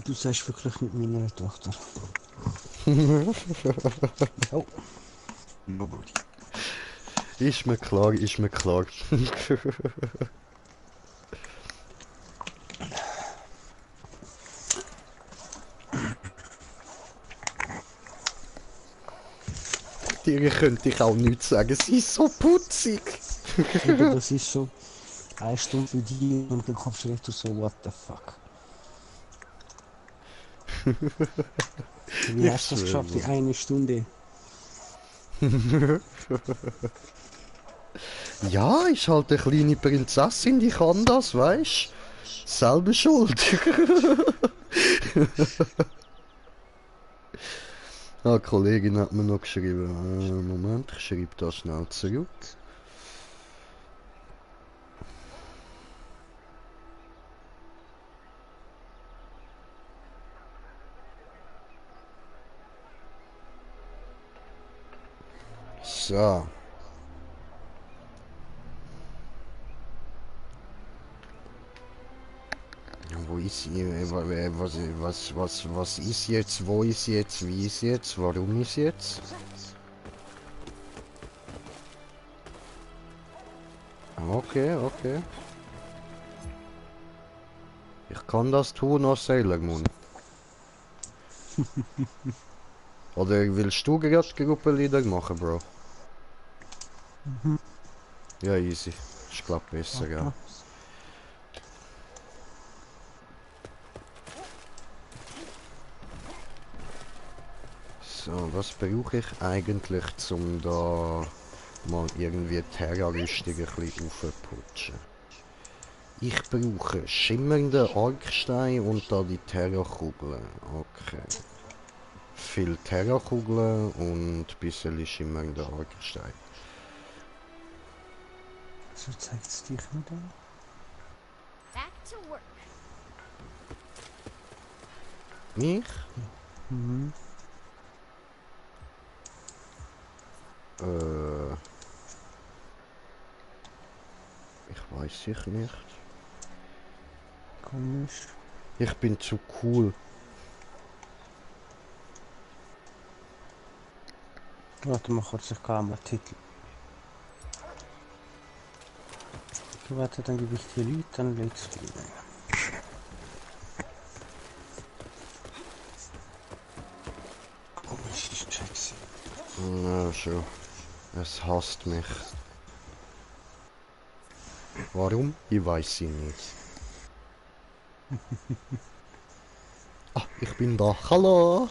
Speaker 2: Du sagst wirklich mit meiner Tochter. Oh. Nobody.
Speaker 1: Ist mir klar, ist mir klar. Dir könnte ich auch nichts sagen, sie ist so putzig.
Speaker 2: Aber das ist so 1 Stunde für die und dann kommst du richtig so, what the fuck. Wie hast du das geschafft, die 1 Stunde?
Speaker 1: Ja, ist halt eine kleine Prinzessin, die kann das, weißt? Selber schuld. Eine Kollegin hat mir noch geschrieben. Moment, ich schreibe das schnell zurück. So. Wo ist was ist jetzt? Wo ist jetzt? Wie ist jetzt? Warum ist jetzt? Okay, okay. Ich kann das tun aus Sailor Moon. Oder willst du gerade Gruppenleader machen, Bro?
Speaker 2: Mhm.
Speaker 1: Ja, easy. Ich glaube besser, ja.
Speaker 2: Warte.
Speaker 1: So, was brauche ich eigentlich, um da mal irgendwie die Terra-Rüstung ein bisschen aufzuputschen? Ich brauche schimmernde Arkstein und da die Terra-Kugeln. Okay. Viel Terra-Kugeln und ein bisschen schimmernde Arkstein.
Speaker 2: So zeigt es dich wieder.
Speaker 4: Back to work.
Speaker 1: Mich?
Speaker 2: Mhm.
Speaker 1: Ich weiß ich nicht.
Speaker 2: Komisch.
Speaker 1: Ich bin zu cool.
Speaker 2: Warte mal kurz, ich kann mal Titel. Okay, warte, dann gebe ich dir Lied, dann lädst du ihn ein. Komisch, ich check's.
Speaker 1: Na schon. Es hasst mich. Warum? Ich weiß sie nicht. Ah, ich bin da. Hallo!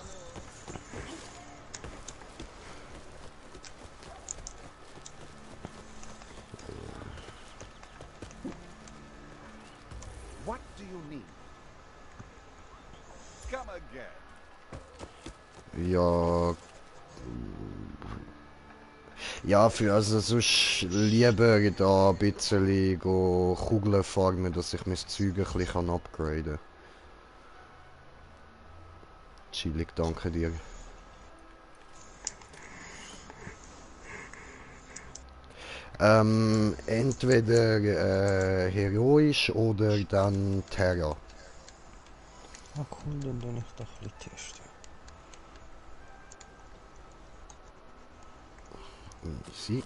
Speaker 6: What do you need? Come again.
Speaker 1: Ja. Ja, für also sonst lieber da ein bisschen go Kugeln farmen, dass ich mein Zeug ein bisschen upgraden kann. Chillig, danke dir. Entweder heroisch oder dann Terra.
Speaker 2: Ah cool, dann tue ich doch ein bisschen testen.
Speaker 1: Easy.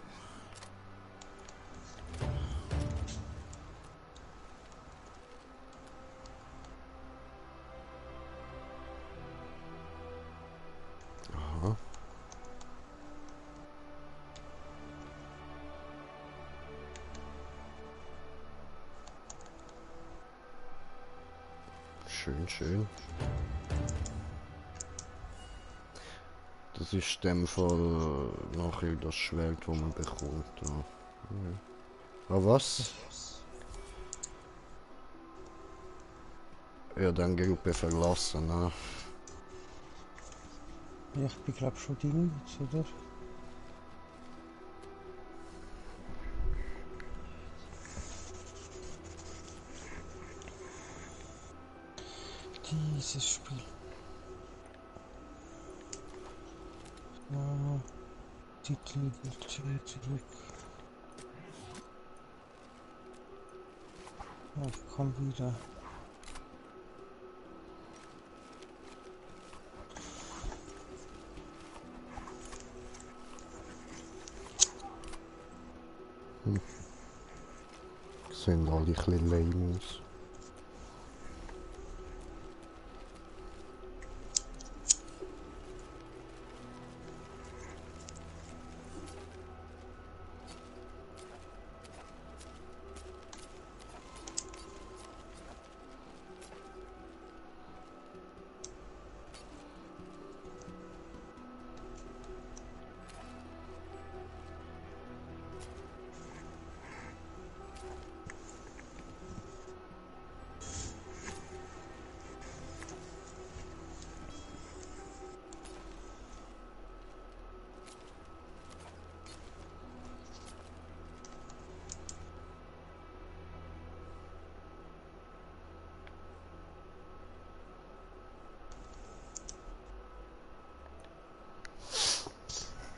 Speaker 1: Aha. Schön, schön. Das ist in dem Fall nachher das Schwert, das man bekommt. Ja. Ah, was? Ja, dann Gruppe verlassen, ne?
Speaker 2: Ja, ich bin glaub schon drin jetzt, oder? Dieses Spiel. Titel zurück. Ja, ich komm wieder.
Speaker 1: Sehen alle ein bisschen lame aus.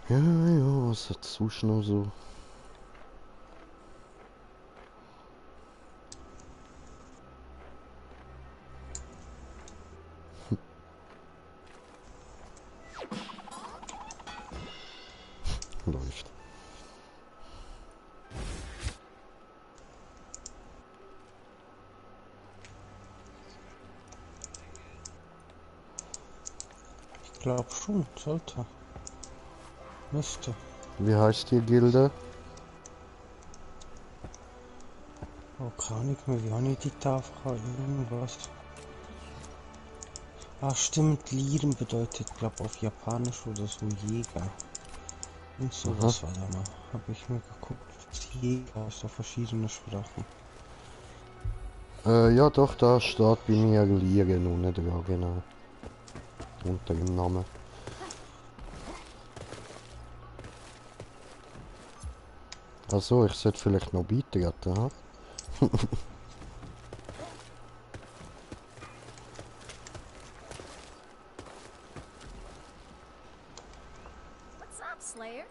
Speaker 1: Ja, ja, was hat sonst noch so? Läuft.
Speaker 2: Glaub schon, sollte. Müsste.
Speaker 1: Wie heißt die Gilde?
Speaker 2: Oh, kann ich mir ja nicht die Tafel irgendwas. Ah, stimmt, Lieren bedeutet, glaub auf Japanisch oder so Jäger. Und sowas war da mal. Habe ich mir geguckt, was Jäger aus auf verschiedene Sprachen.
Speaker 1: Ja doch, da steht bei mir Lieren unten dran, genau. Unter dem Namen. Also, ich sollte vielleicht noch beitreten, ha?
Speaker 4: What's up, Slayer?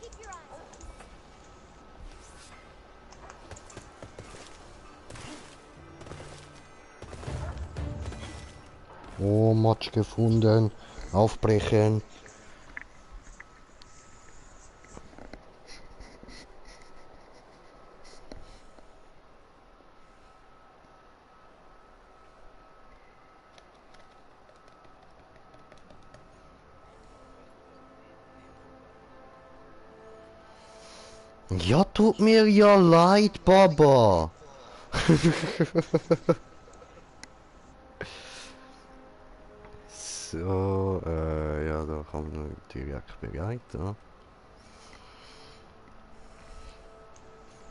Speaker 4: Keep your eyes open.
Speaker 1: Oh, Matsch gefunden. Aufbrechen. Ja, tut mir ja leid, Baba. So, ja, da kann man direkt begleiten.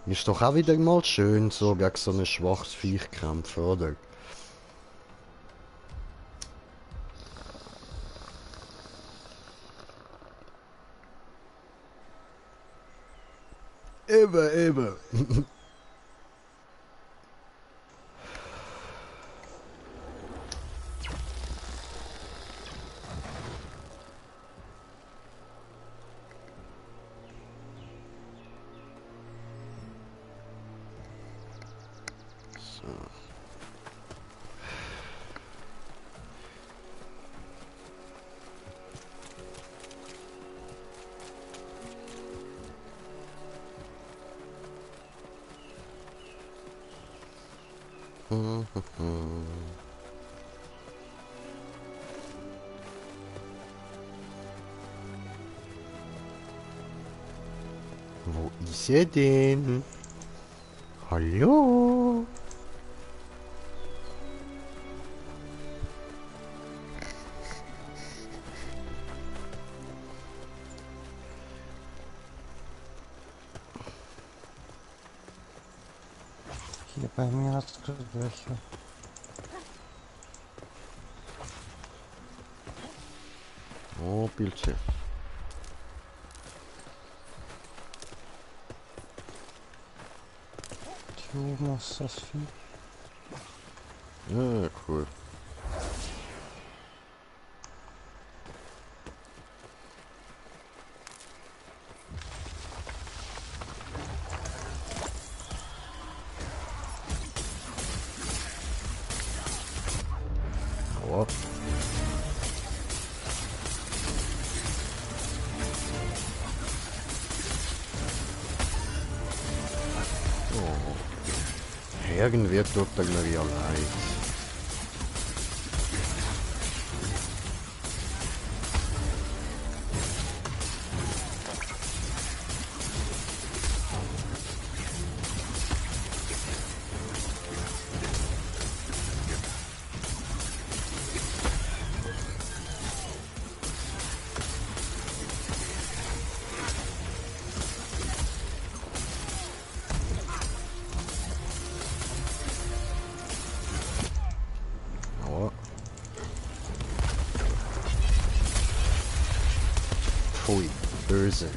Speaker 1: Ist doch auch wieder mal schön, so gegen so ein schwaches Viech kämpfen, oder? Eben, eben. Wo ist er denn? Hallo?
Speaker 2: Hier bei mir hat es gerade welche.
Speaker 1: Oh, Bildschirm.
Speaker 2: Hier oben ist das Vieh.
Speaker 1: Ja, cool. Aua. Irgendwie tut er mir ja leid. böse.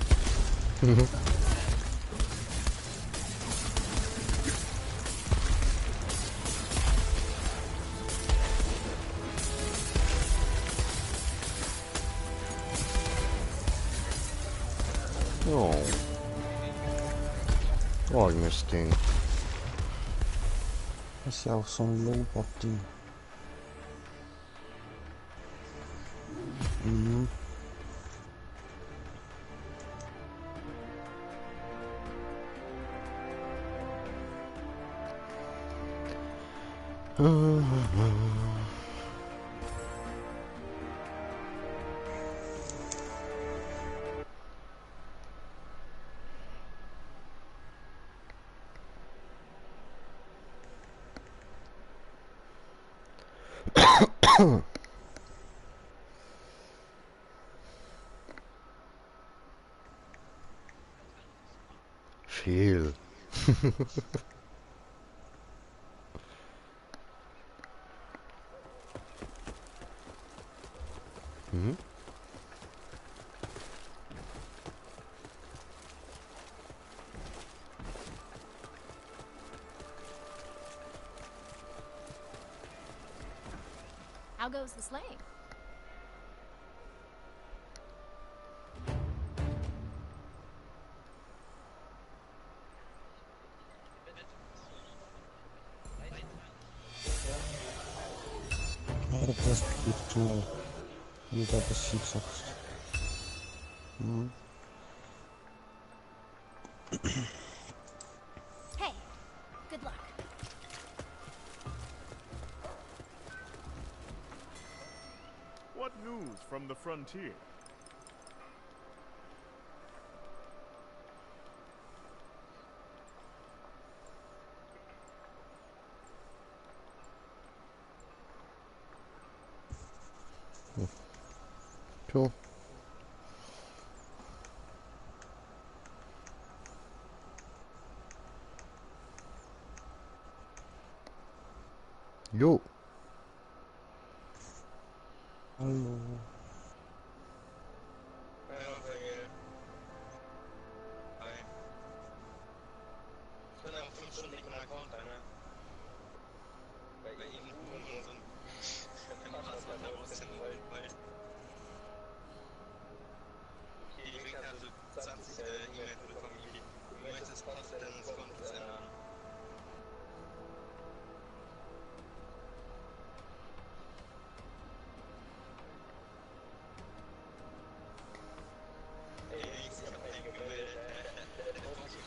Speaker 1: Oh. Armes Ding.
Speaker 2: Ist ja auch so ein Lowbot-Ding. Mhm.
Speaker 1: Viel. Mhm.
Speaker 4: How goes the slaying?
Speaker 2: Ja, das geht schnell. Wenn du da das Sheet sagst. Mhm.
Speaker 4: Hey, good luck.
Speaker 6: What news from the frontier?
Speaker 1: So. Jo.
Speaker 2: Hallo.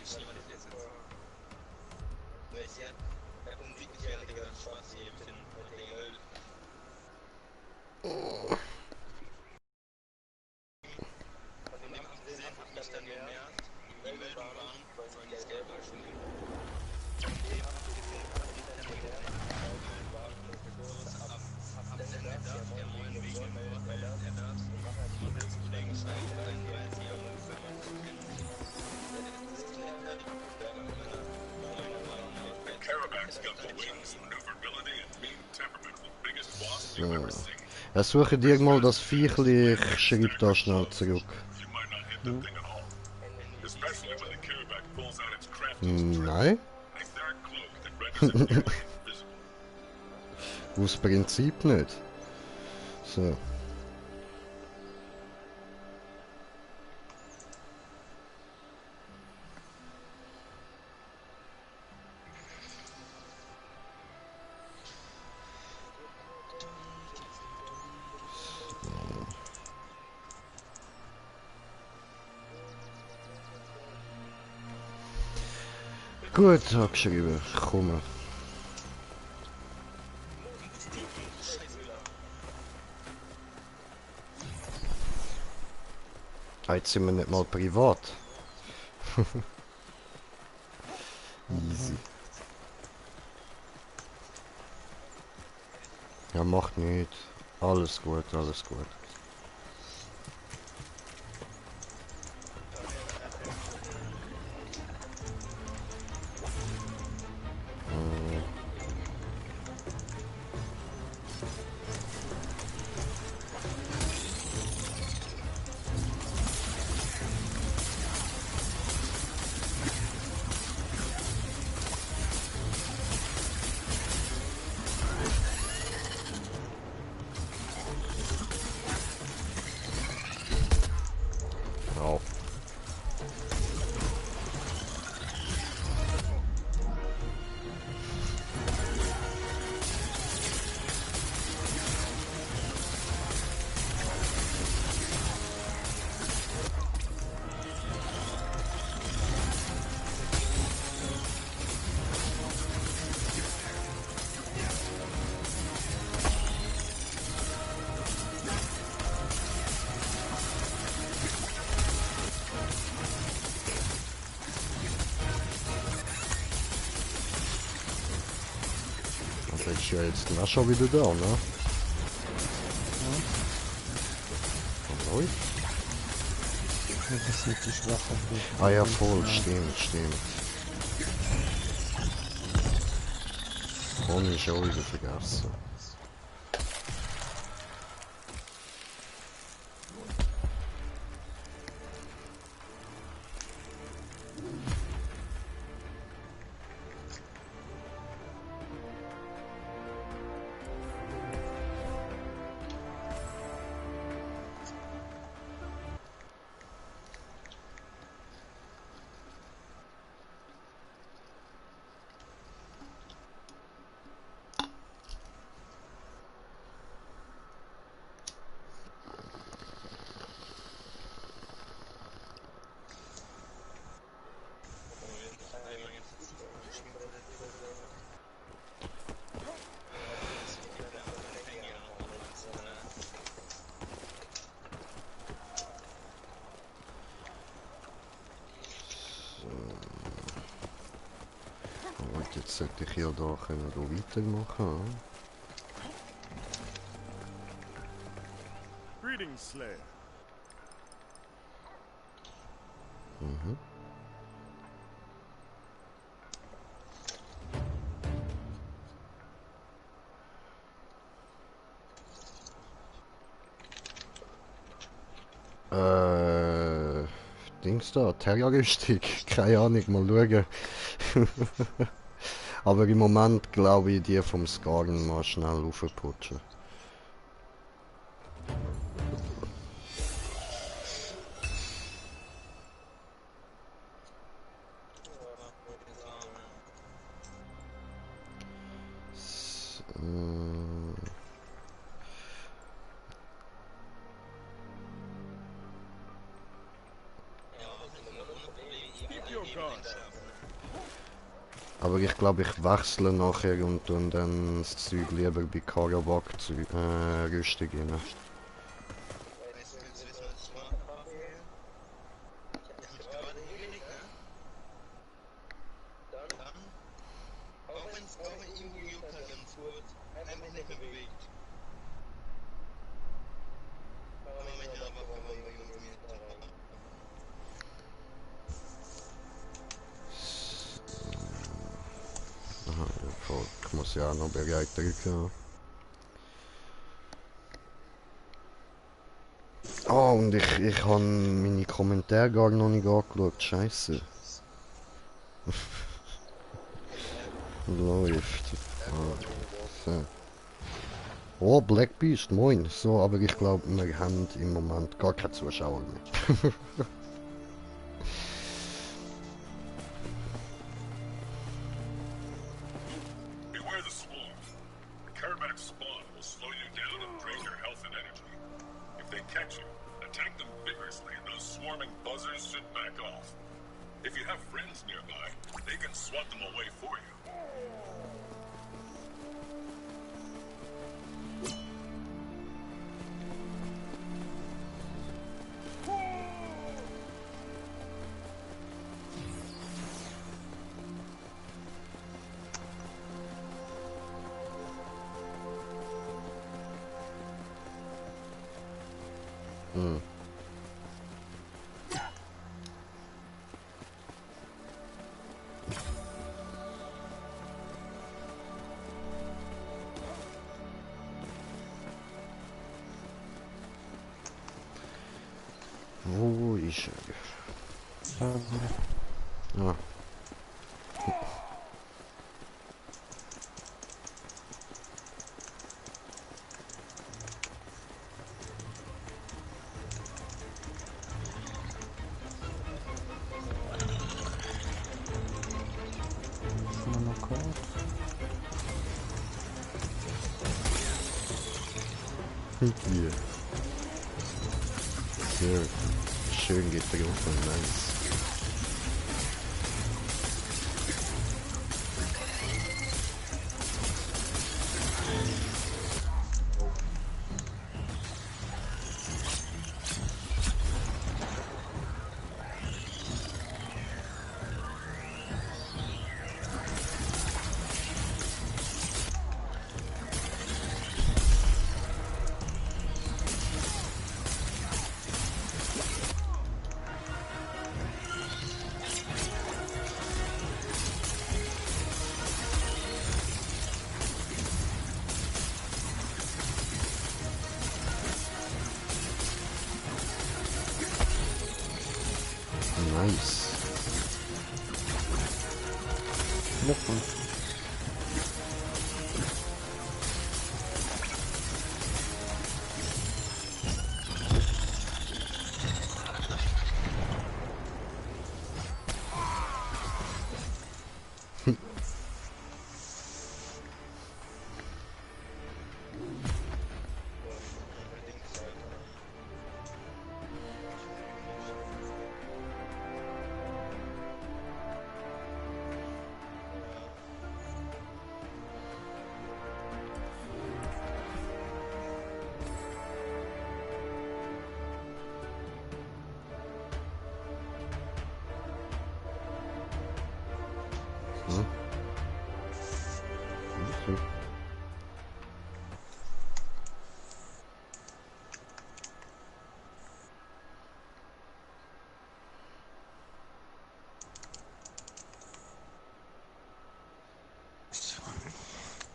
Speaker 1: So. Ja, suche dir mal das Viechli, ich schreibe da schnell zurück. Nein. Aus Prinzip nicht. So. Gut, abgeschrieben. Ich komme. Jetzt sind wir nicht mal privat. Easy. Ja, macht nicht. Alles gut, alles gut. ist ja jetzt auch schon wieder da, ne? Hallo?
Speaker 2: Das sind die schwachen.
Speaker 1: Ah ja, voll, stimmt. Kann ich schon wieder vergessen. Und jetzt sollte ich ja da können weitermachen.
Speaker 6: Greetings, Slayer.
Speaker 1: Mhm. Dings da, Terrier-Rüstung, keine Ahnung, mal schauen. Aber im Moment glaube ich, die vom Skagen mal schnell aufputschen.
Speaker 6: Keep your guard.
Speaker 1: Aber ich glaube, ich wechsle nachher und tue dann das Zeug lieber bei Karabakh Rüstung rein. Aha, ja, voll. Ich muss ja auch noch bereit drücken. Ah, und ich habe meine Kommentare gar noch nicht angeschaut. Scheiße. Läuft. Ah, so. Oh, Black Beast, moin. So, aber ich glaube, wir haben im Moment gar keine Zuschauer mehr.
Speaker 5: Beware the swarm. The Karamak spawn will slow you down and drain your health and energy. If they catch you, attack them vigorously and those swarming buzzers should back off. If you have friends nearby, they can swat them away for you.
Speaker 1: Hm. Wo ist er? Ah. Hier. Sehr schön geht der Gruppe, nice. Nice.
Speaker 2: Glückwunsch.
Speaker 1: Okay.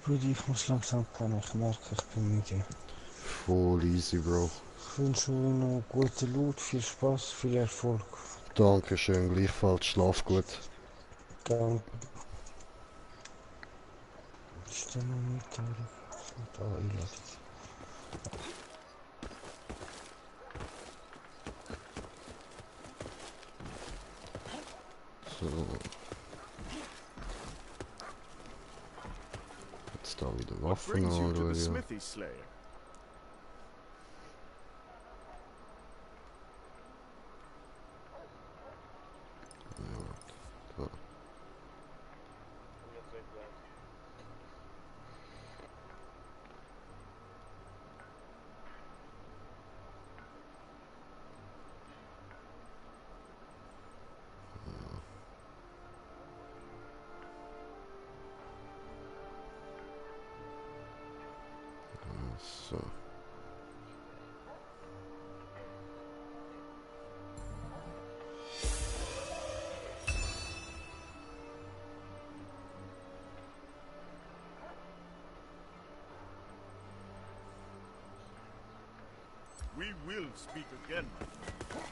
Speaker 2: Brudi, ich muss langsam pennen. Ich merke, ich bin müde.
Speaker 1: Voll easy, Bro.
Speaker 2: Ich wünsche euch noch gute Loot, viel Spaß, viel Erfolg.
Speaker 1: Dankeschön, gleichfalls. Schlaf gut.
Speaker 2: Danke. Stimme Mitteilung. Da einladen.
Speaker 1: So. Jetzt da wieder
Speaker 6: What
Speaker 1: Waffen
Speaker 6: brings you to
Speaker 1: anschauen.
Speaker 6: the
Speaker 1: Ja.
Speaker 6: Smithy Slayer?
Speaker 1: So. So.
Speaker 6: We will speak again, my friend.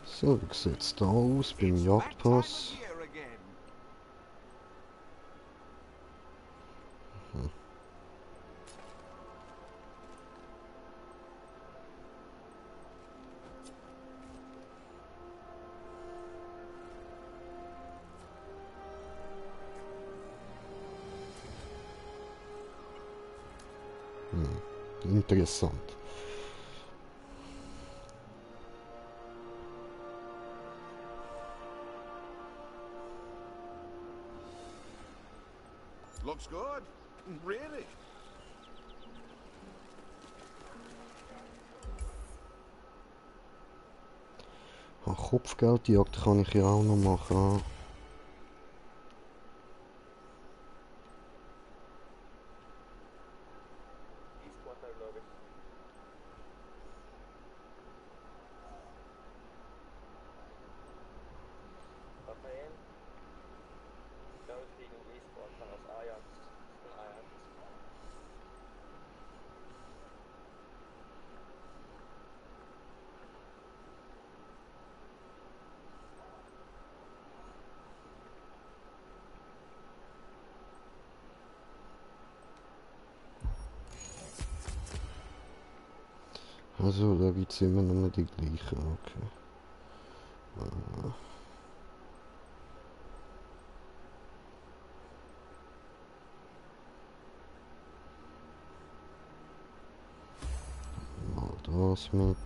Speaker 1: So, wie sieht's da aus beim Jagdpass? Interessant.
Speaker 6: Looks good. Really?
Speaker 1: Kopfgeldjagd kann ich ja auch noch machen. Also, da gibt es immer nur die gleichen, okay. Mal das mit.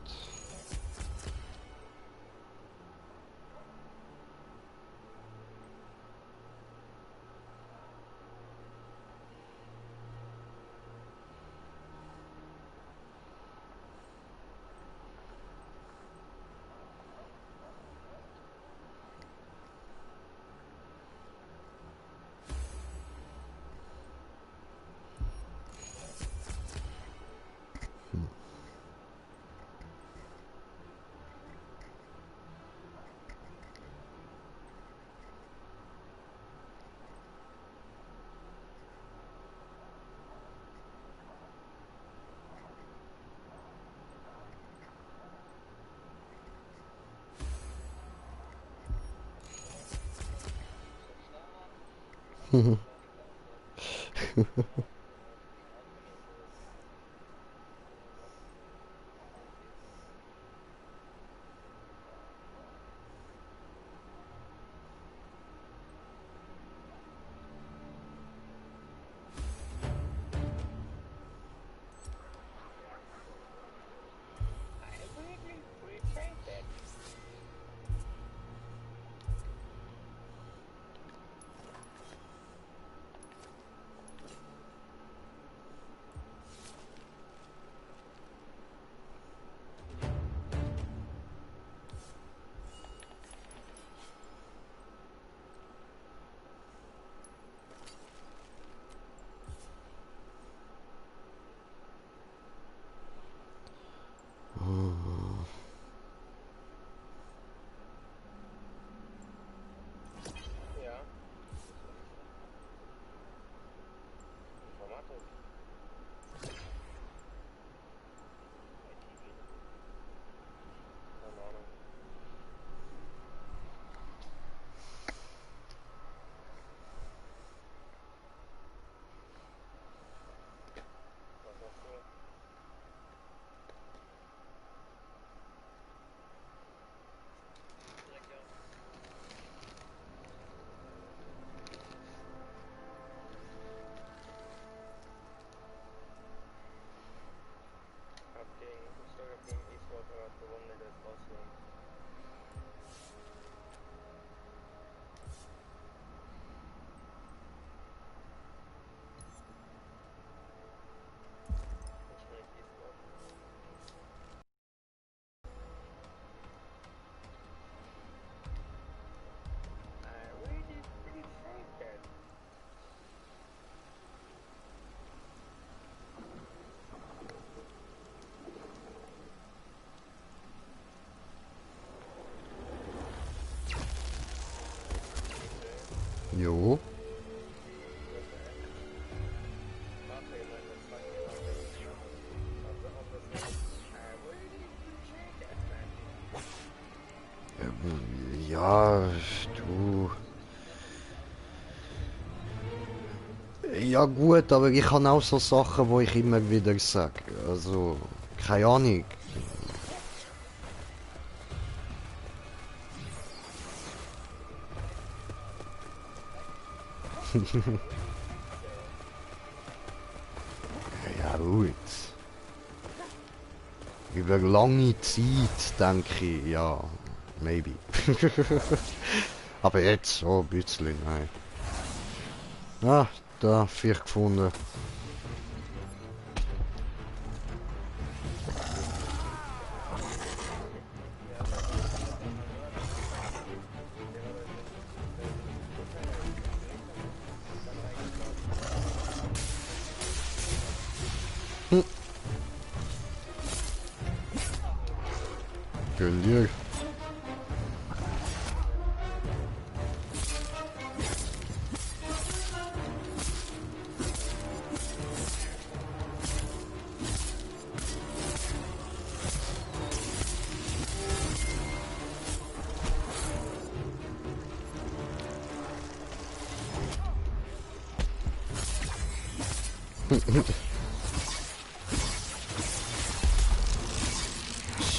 Speaker 1: Jo. Ja, du. Ja gut, aber ich habe auch so Sachen, wo ich immer wieder sage. Also, keine Ahnung. Ja gut. Über lange Zeit denke ich, ja, maybe. Aber jetzt so ein bisschen, nein. Ah, da, 4 gefunden. Gönn dir.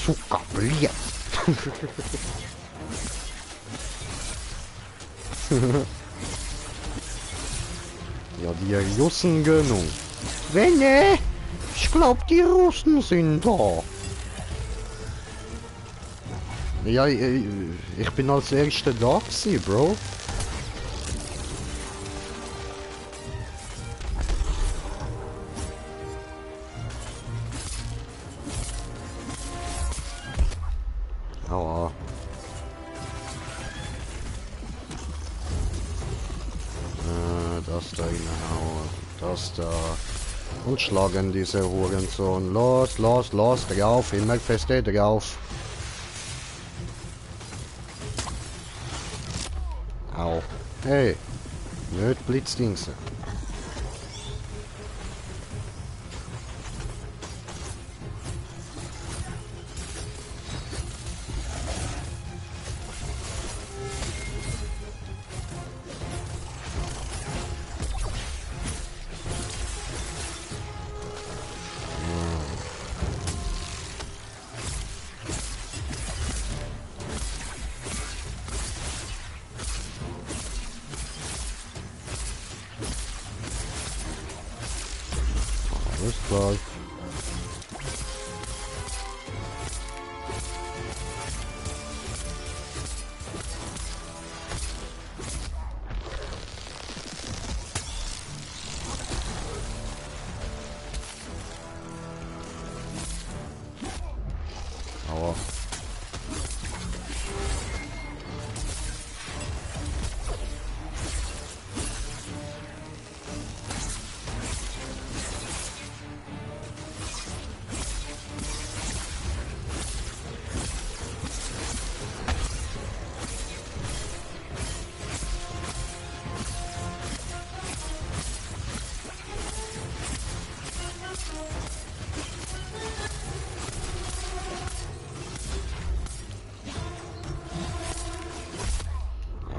Speaker 1: Сука, блядь. Ja, die Russengönnung. Wenne! Ich glaub, die Russen sind da. Ja, ich bin als Erster da gewesen, Bro. Aua. Das da reinhauen. Das da. Und schlagen diese Hurensohn. Los, los, los, drauf. Immer feste drauf. Au. Hey. Nicht Blitzdingse. Alles klar. Aua.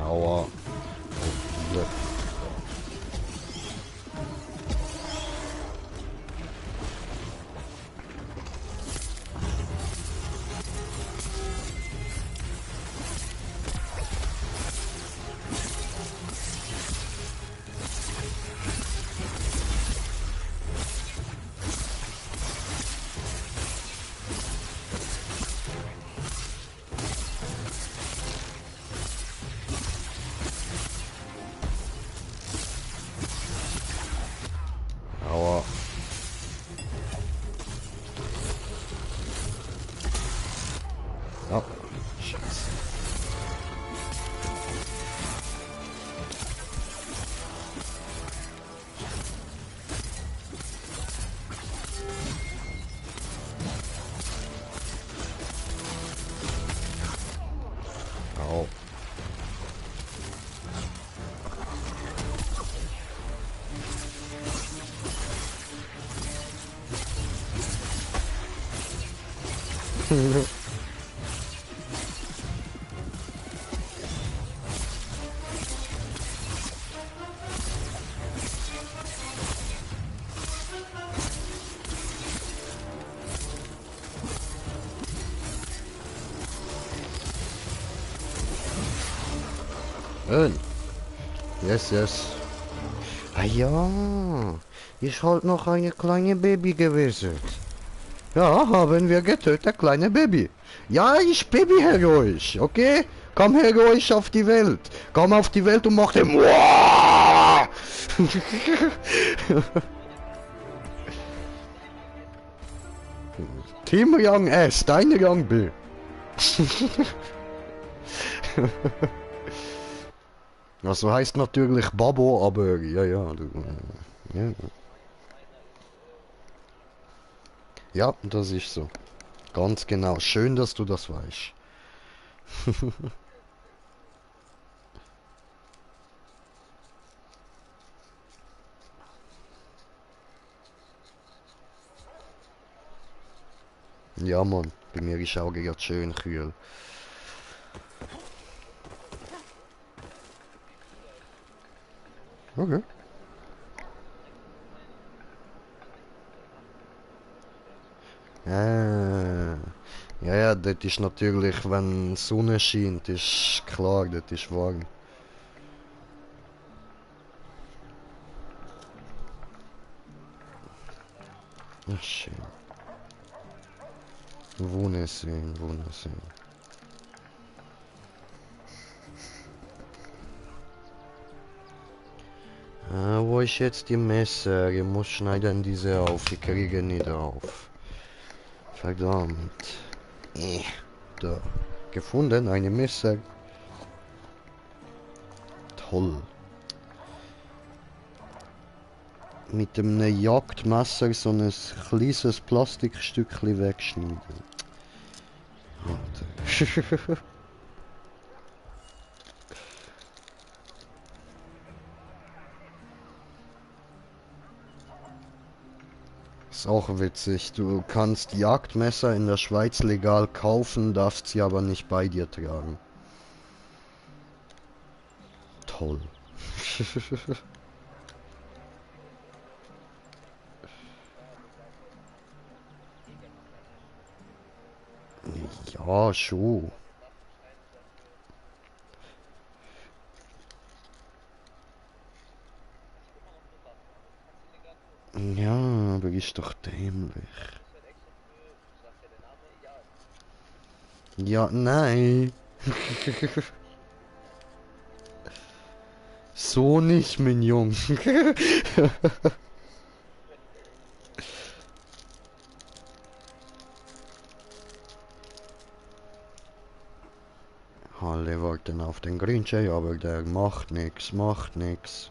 Speaker 1: Aua. Oh, aua. Oh, Scheiße. Au. Schön. Yes, yes. Ah ja, ist halt noch eine kleine Baby gewesen. Ja, haben wir getötet, kleine Baby. Ja, ich Baby heroisch, okay? Komm heroisch auf die Welt. Komm auf die Welt und mach den Muah! Team Young S, deine Young B. Also heißt natürlich Babo, aber ja, ja, du, ja. Ja, das ist so. Ganz genau. Schön, dass du das weißt. Ja, Mann. Bei mir ist auch gerade schön kühl. Okay. Ja, ja, das ist natürlich, wenn die Sonne scheint, ist klar, das ist warm. Ach, schön. Wunderschön, wunderschön. Wo ist jetzt die Messer? Ich muss schneiden diese auf, ich kriege nicht auf. Verdammt. Da. Gefunden, eine Messer. Toll. Mit einem Jagdmesser so ein kleines Plastikstückchen wegschneiden. Alter. Ist auch witzig. Du kannst Jagdmesser in der Schweiz legal kaufen, darfst sie aber nicht bei dir tragen. Toll. Ja, schon. Ja, Aber ist doch dämlich. Ja, nein. So nicht, mein Junge. Alle warten auf den Green Jay, aber der macht nix, macht nix.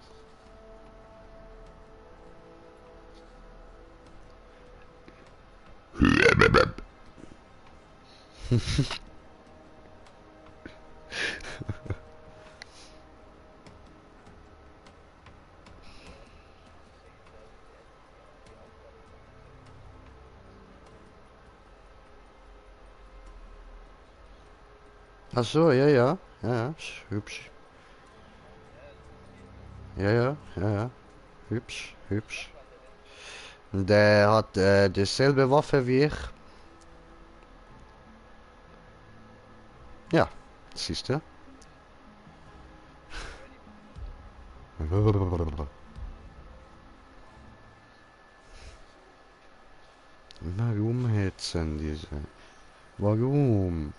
Speaker 1: Ach so, ja, ja, ja, ja, ist hübsch. Ja, ja, ja, ja, hübsch, hübsch. Der hat dieselbe Waffe wie ich. Ja, siehst du? Warum hetzen diese? Warum?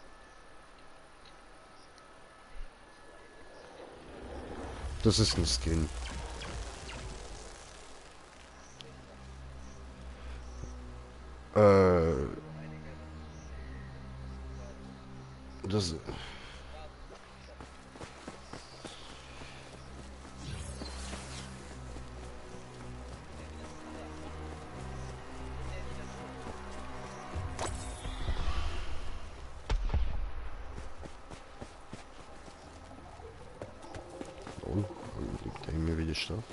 Speaker 1: Das ist ein Skin. Das... Oh, liegt da immer wieder Stoff.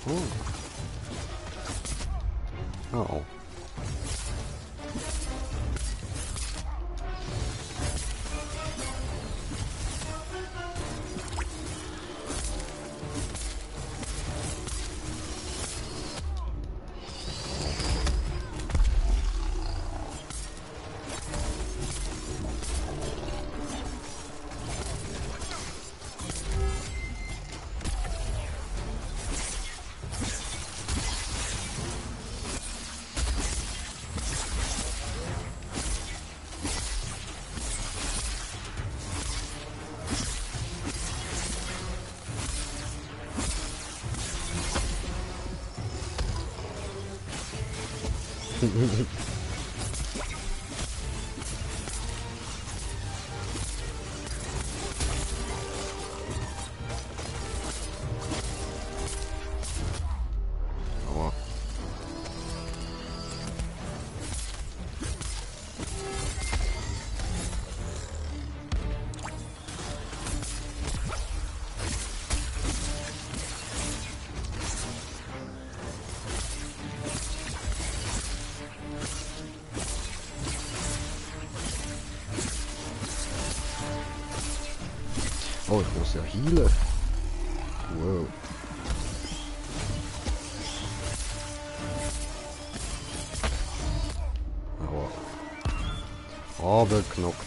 Speaker 1: Oh. Aua. Oh, ich muss ja healen. Wow. Aua. Aber knockt.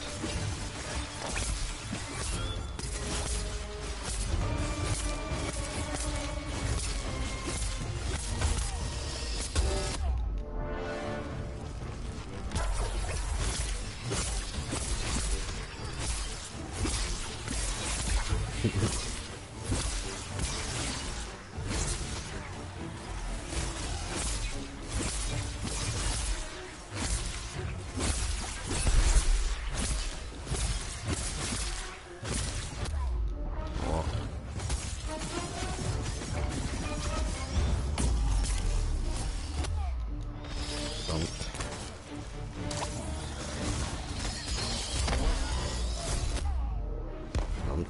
Speaker 1: Verdammt.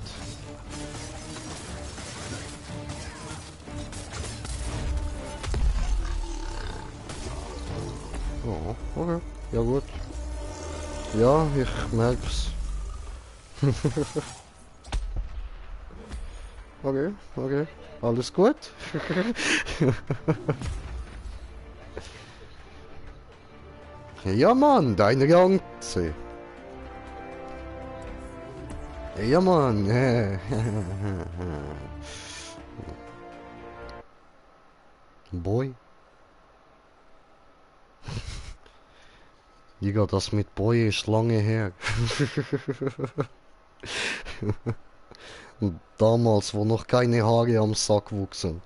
Speaker 1: Oh, okay. Ja gut. Ja, ich merk's. Okay, okay. Alles gut? Ja Mann, deine Ganze. Ja, Mann. Boy. Digga, das mit Boy ist lange her. Damals, wo noch keine Haare am Sack wuchsen.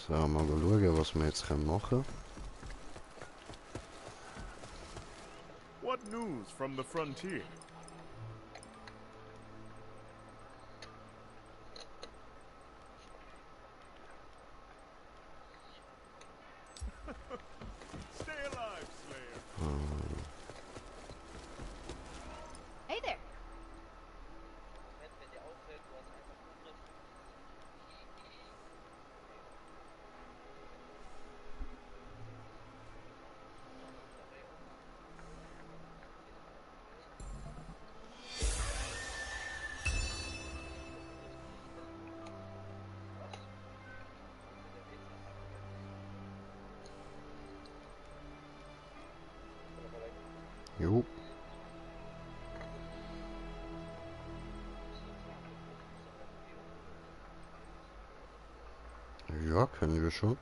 Speaker 1: So, mal schauen, was wir jetzt machen können.
Speaker 6: What news from the frontier? Stay alive, Slayer.
Speaker 4: Hey there.
Speaker 1: Jo. Ja, können wir schon.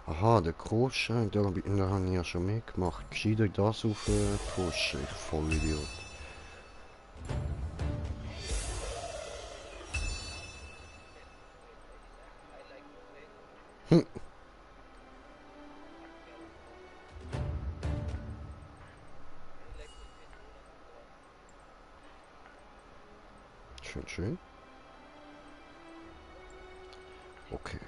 Speaker 1: Aha, der Großschein, da habe ich ja schon mitgemacht. Gescheiter das auf pushen, ich Vollidiot. Hm. Schön, schön. Okay.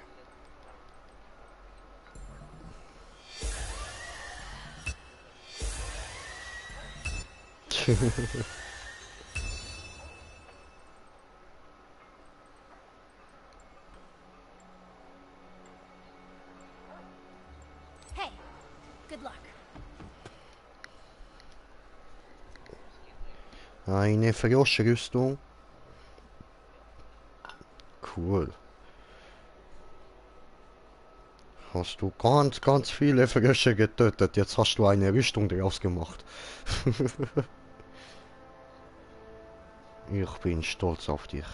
Speaker 4: Hey, good luck.
Speaker 1: Eine Froschrüstung. Cool. Hast du ganz viele Frösche getötet. Jetzt hast du eine Rüstung draus gemacht. Ich bin stolz auf dich.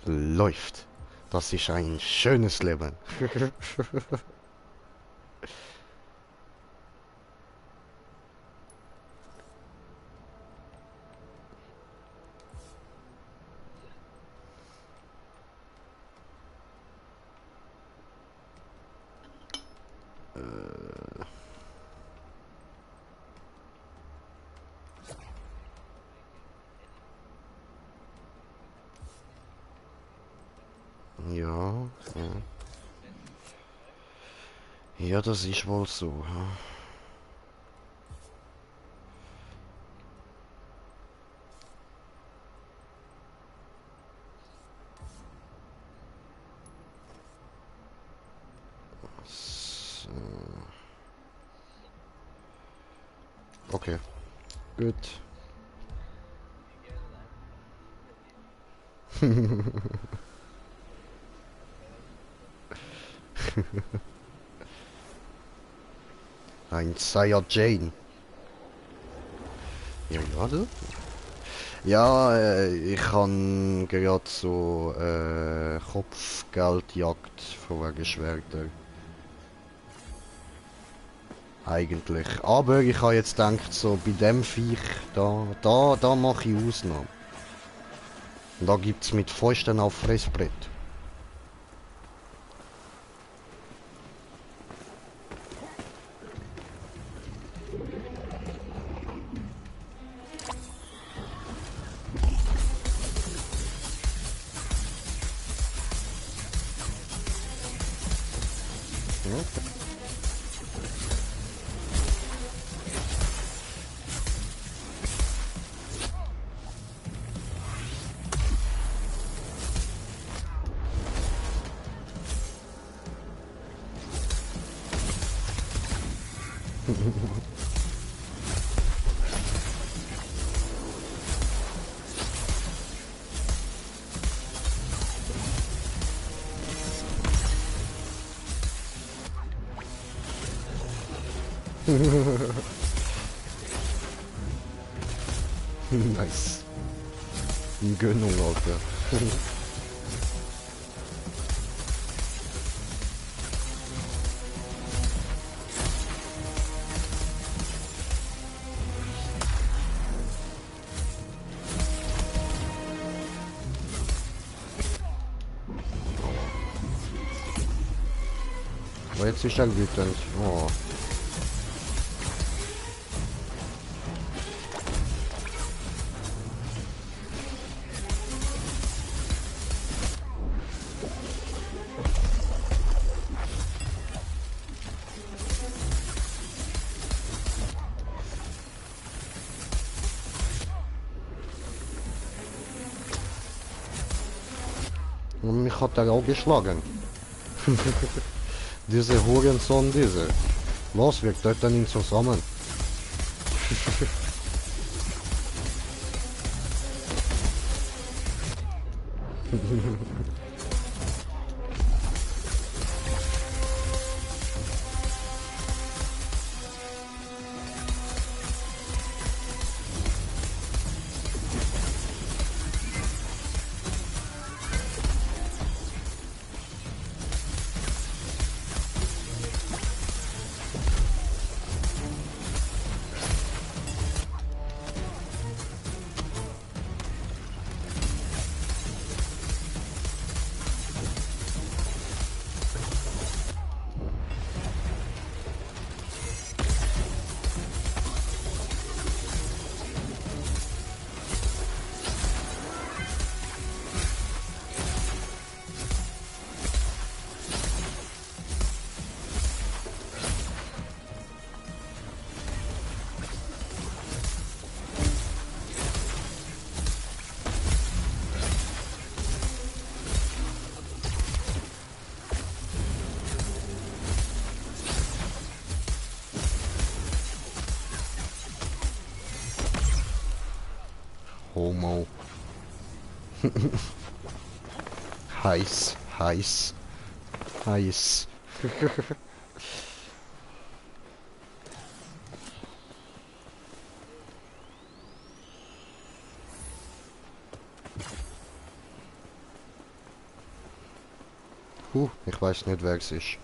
Speaker 1: Läuft. Das ist ein schönes Leben. Ja, ja. Ja, das ist wohl so. Ja. So. Okay, gut. Ein Saiyajin. Ja, gerade? Ja, ich kann gerade so Kopfgeldjagd von wegen Schwerter. Eigentlich. Aber ich habe jetzt gedacht, so bei dem Viech, da mache ich Ausnahme. Und da gibt's mit Fäusten auf Fressbrett. Nice. Eine Gönnung, Alter. Aber jetzt ist er wütend. Oh. Und mich hat er auch geschlagen. Diese Hurensohn, diese. Was, wir töten ihn zusammen. Homo. Heiß, heiß, heiß. Ich weiß nicht, wer es ist.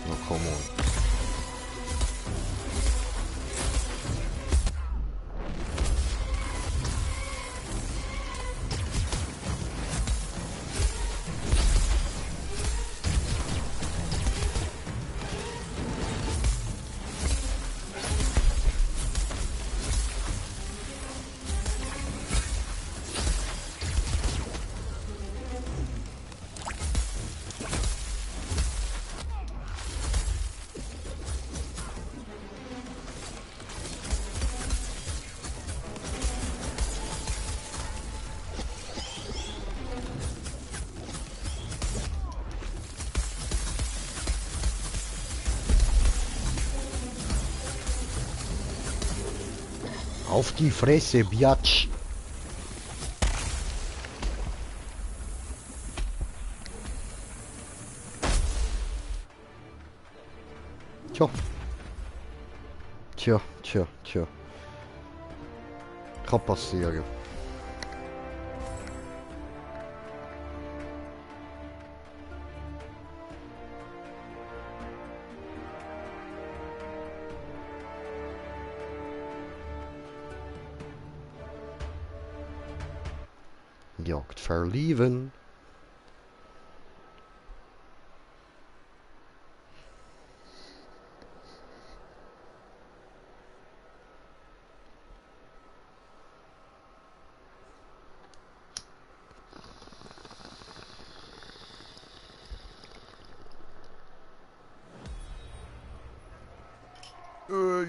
Speaker 1: Oh, come on. Auf die Fresse, Biatch! Tja. Tja. Kann passieren. Jagd verlieben.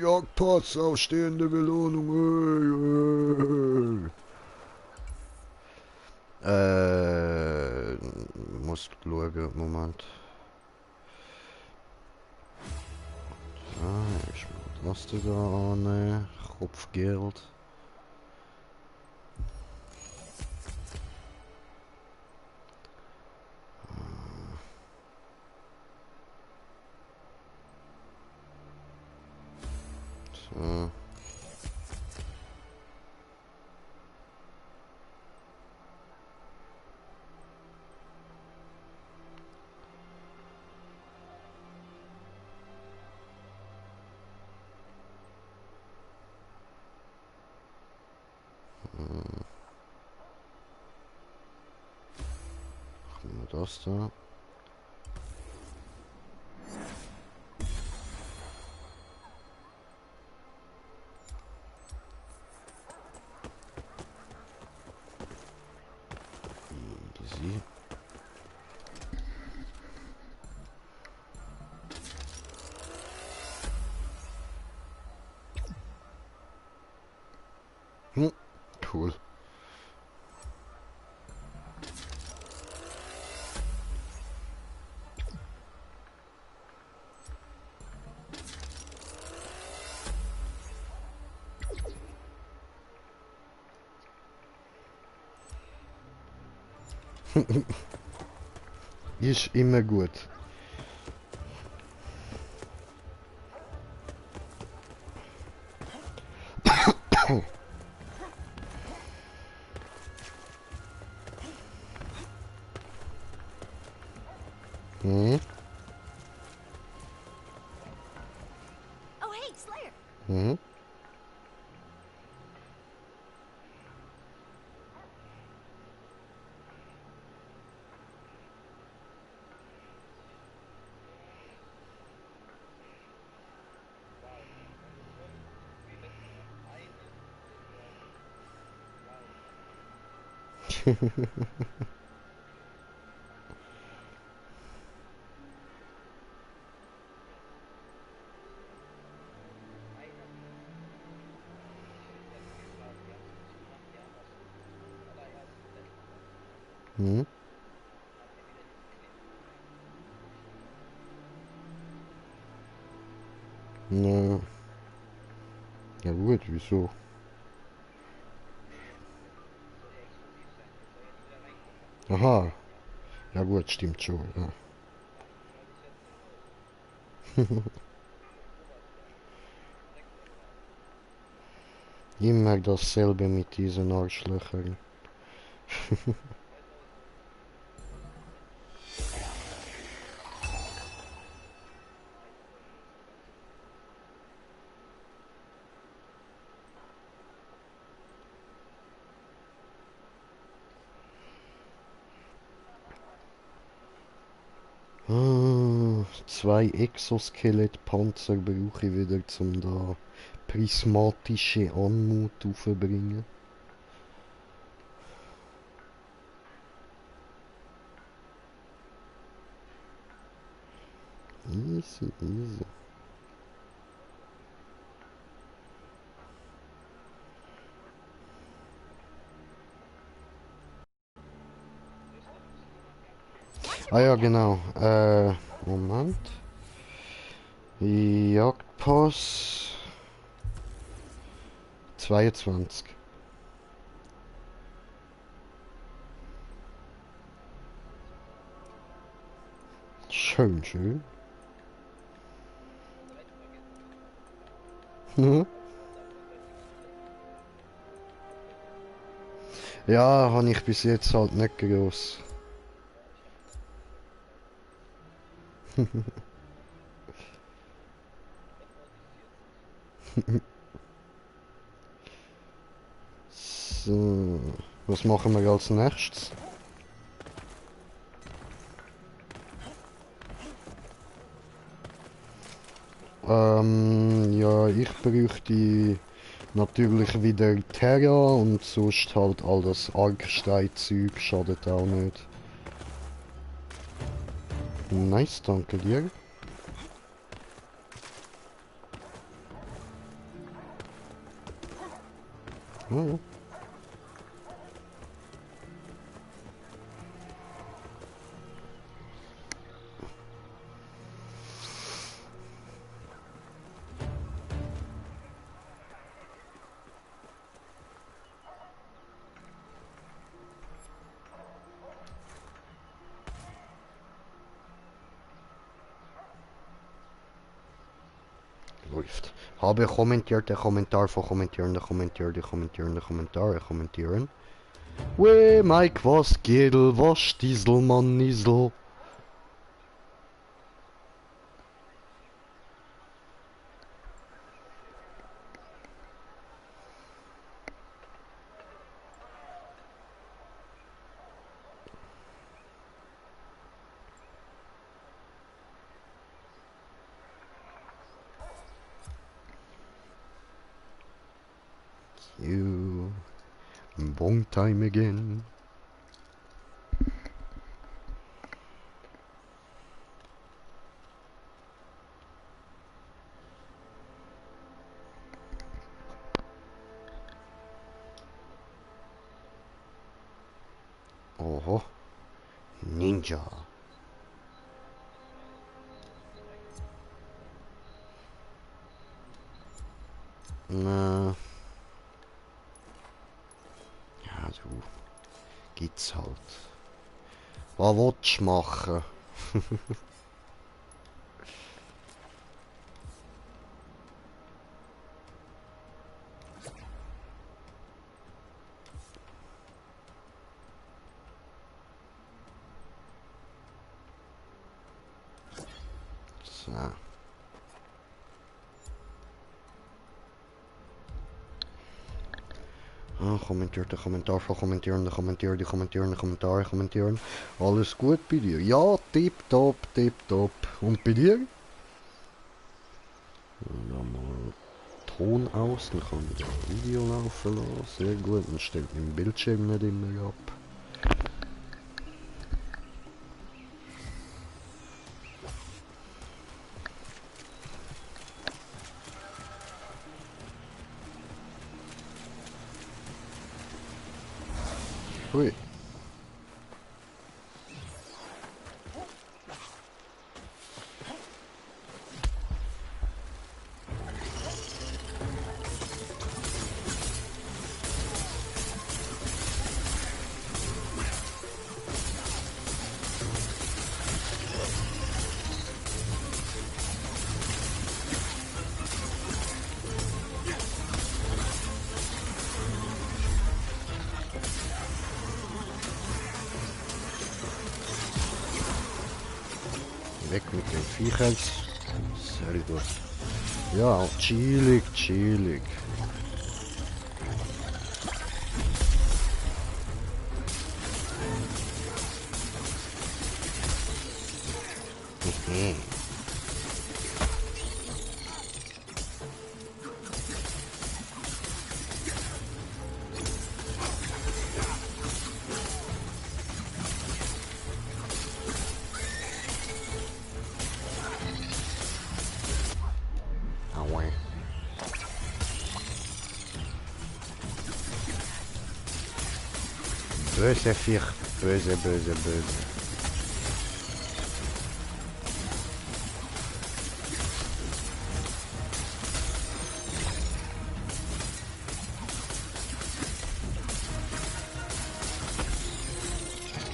Speaker 1: Jagdpass, ausstehende Belohnung. Muss schauen, Moment. Ich muss das da annehmen. Kopfgeld. So. Machen wir das da. Easy. Cool. Ist immer gut. Hm?
Speaker 4: Oh, hey, Slayer.
Speaker 1: Hm? Hm? Na, ja gut, wieso? Aha, ja gut, stimmt schon, ja. Immer dasselbe mit diesen Arschlöchern. Zwei Exoskelett-Panzer brauche ich wieder, zum da prismatische Anmut aufzubringen. Easy, easy. Ah ja, genau. Moment. Jagdpass 22. Schön, schön. Mhm. Ja, habe ich bis jetzt halt nicht groß. So. Was machen wir als nächstes? Ja, ich bräuchte natürlich wieder Terra und sonst halt all das Arkstein-Zeug schadet auch nicht. Nice, danke dir. Oh. Läuft. Habe kommentiert, der Kommentar von kommentierende, kommentierende, kommentierende Kommentare kommentieren. Weh, Mike, was Gedel, was Dieselmann, Niesel. You, long time again. Oho, Ninja. Na. Ja, du. Gibt's halt. Was willst du machen? So. Ah, kommentiert der Kommentar von kommentierende, kommentieren, die kommentierende Kommentare kommentieren. Alles gut bei dir? Ja, tipptopp, tipptopp. Und bei dir? Dann mal Ton aus, dann kann ich das Video laufen lassen. Sehr gut, dann stellt mein Bildschirm nicht immer ab. Hui. Weg mit den Viechern. Sehr gut. Ja, chillig, chillig. Aua. Böse Viech. Böse, böse, böse.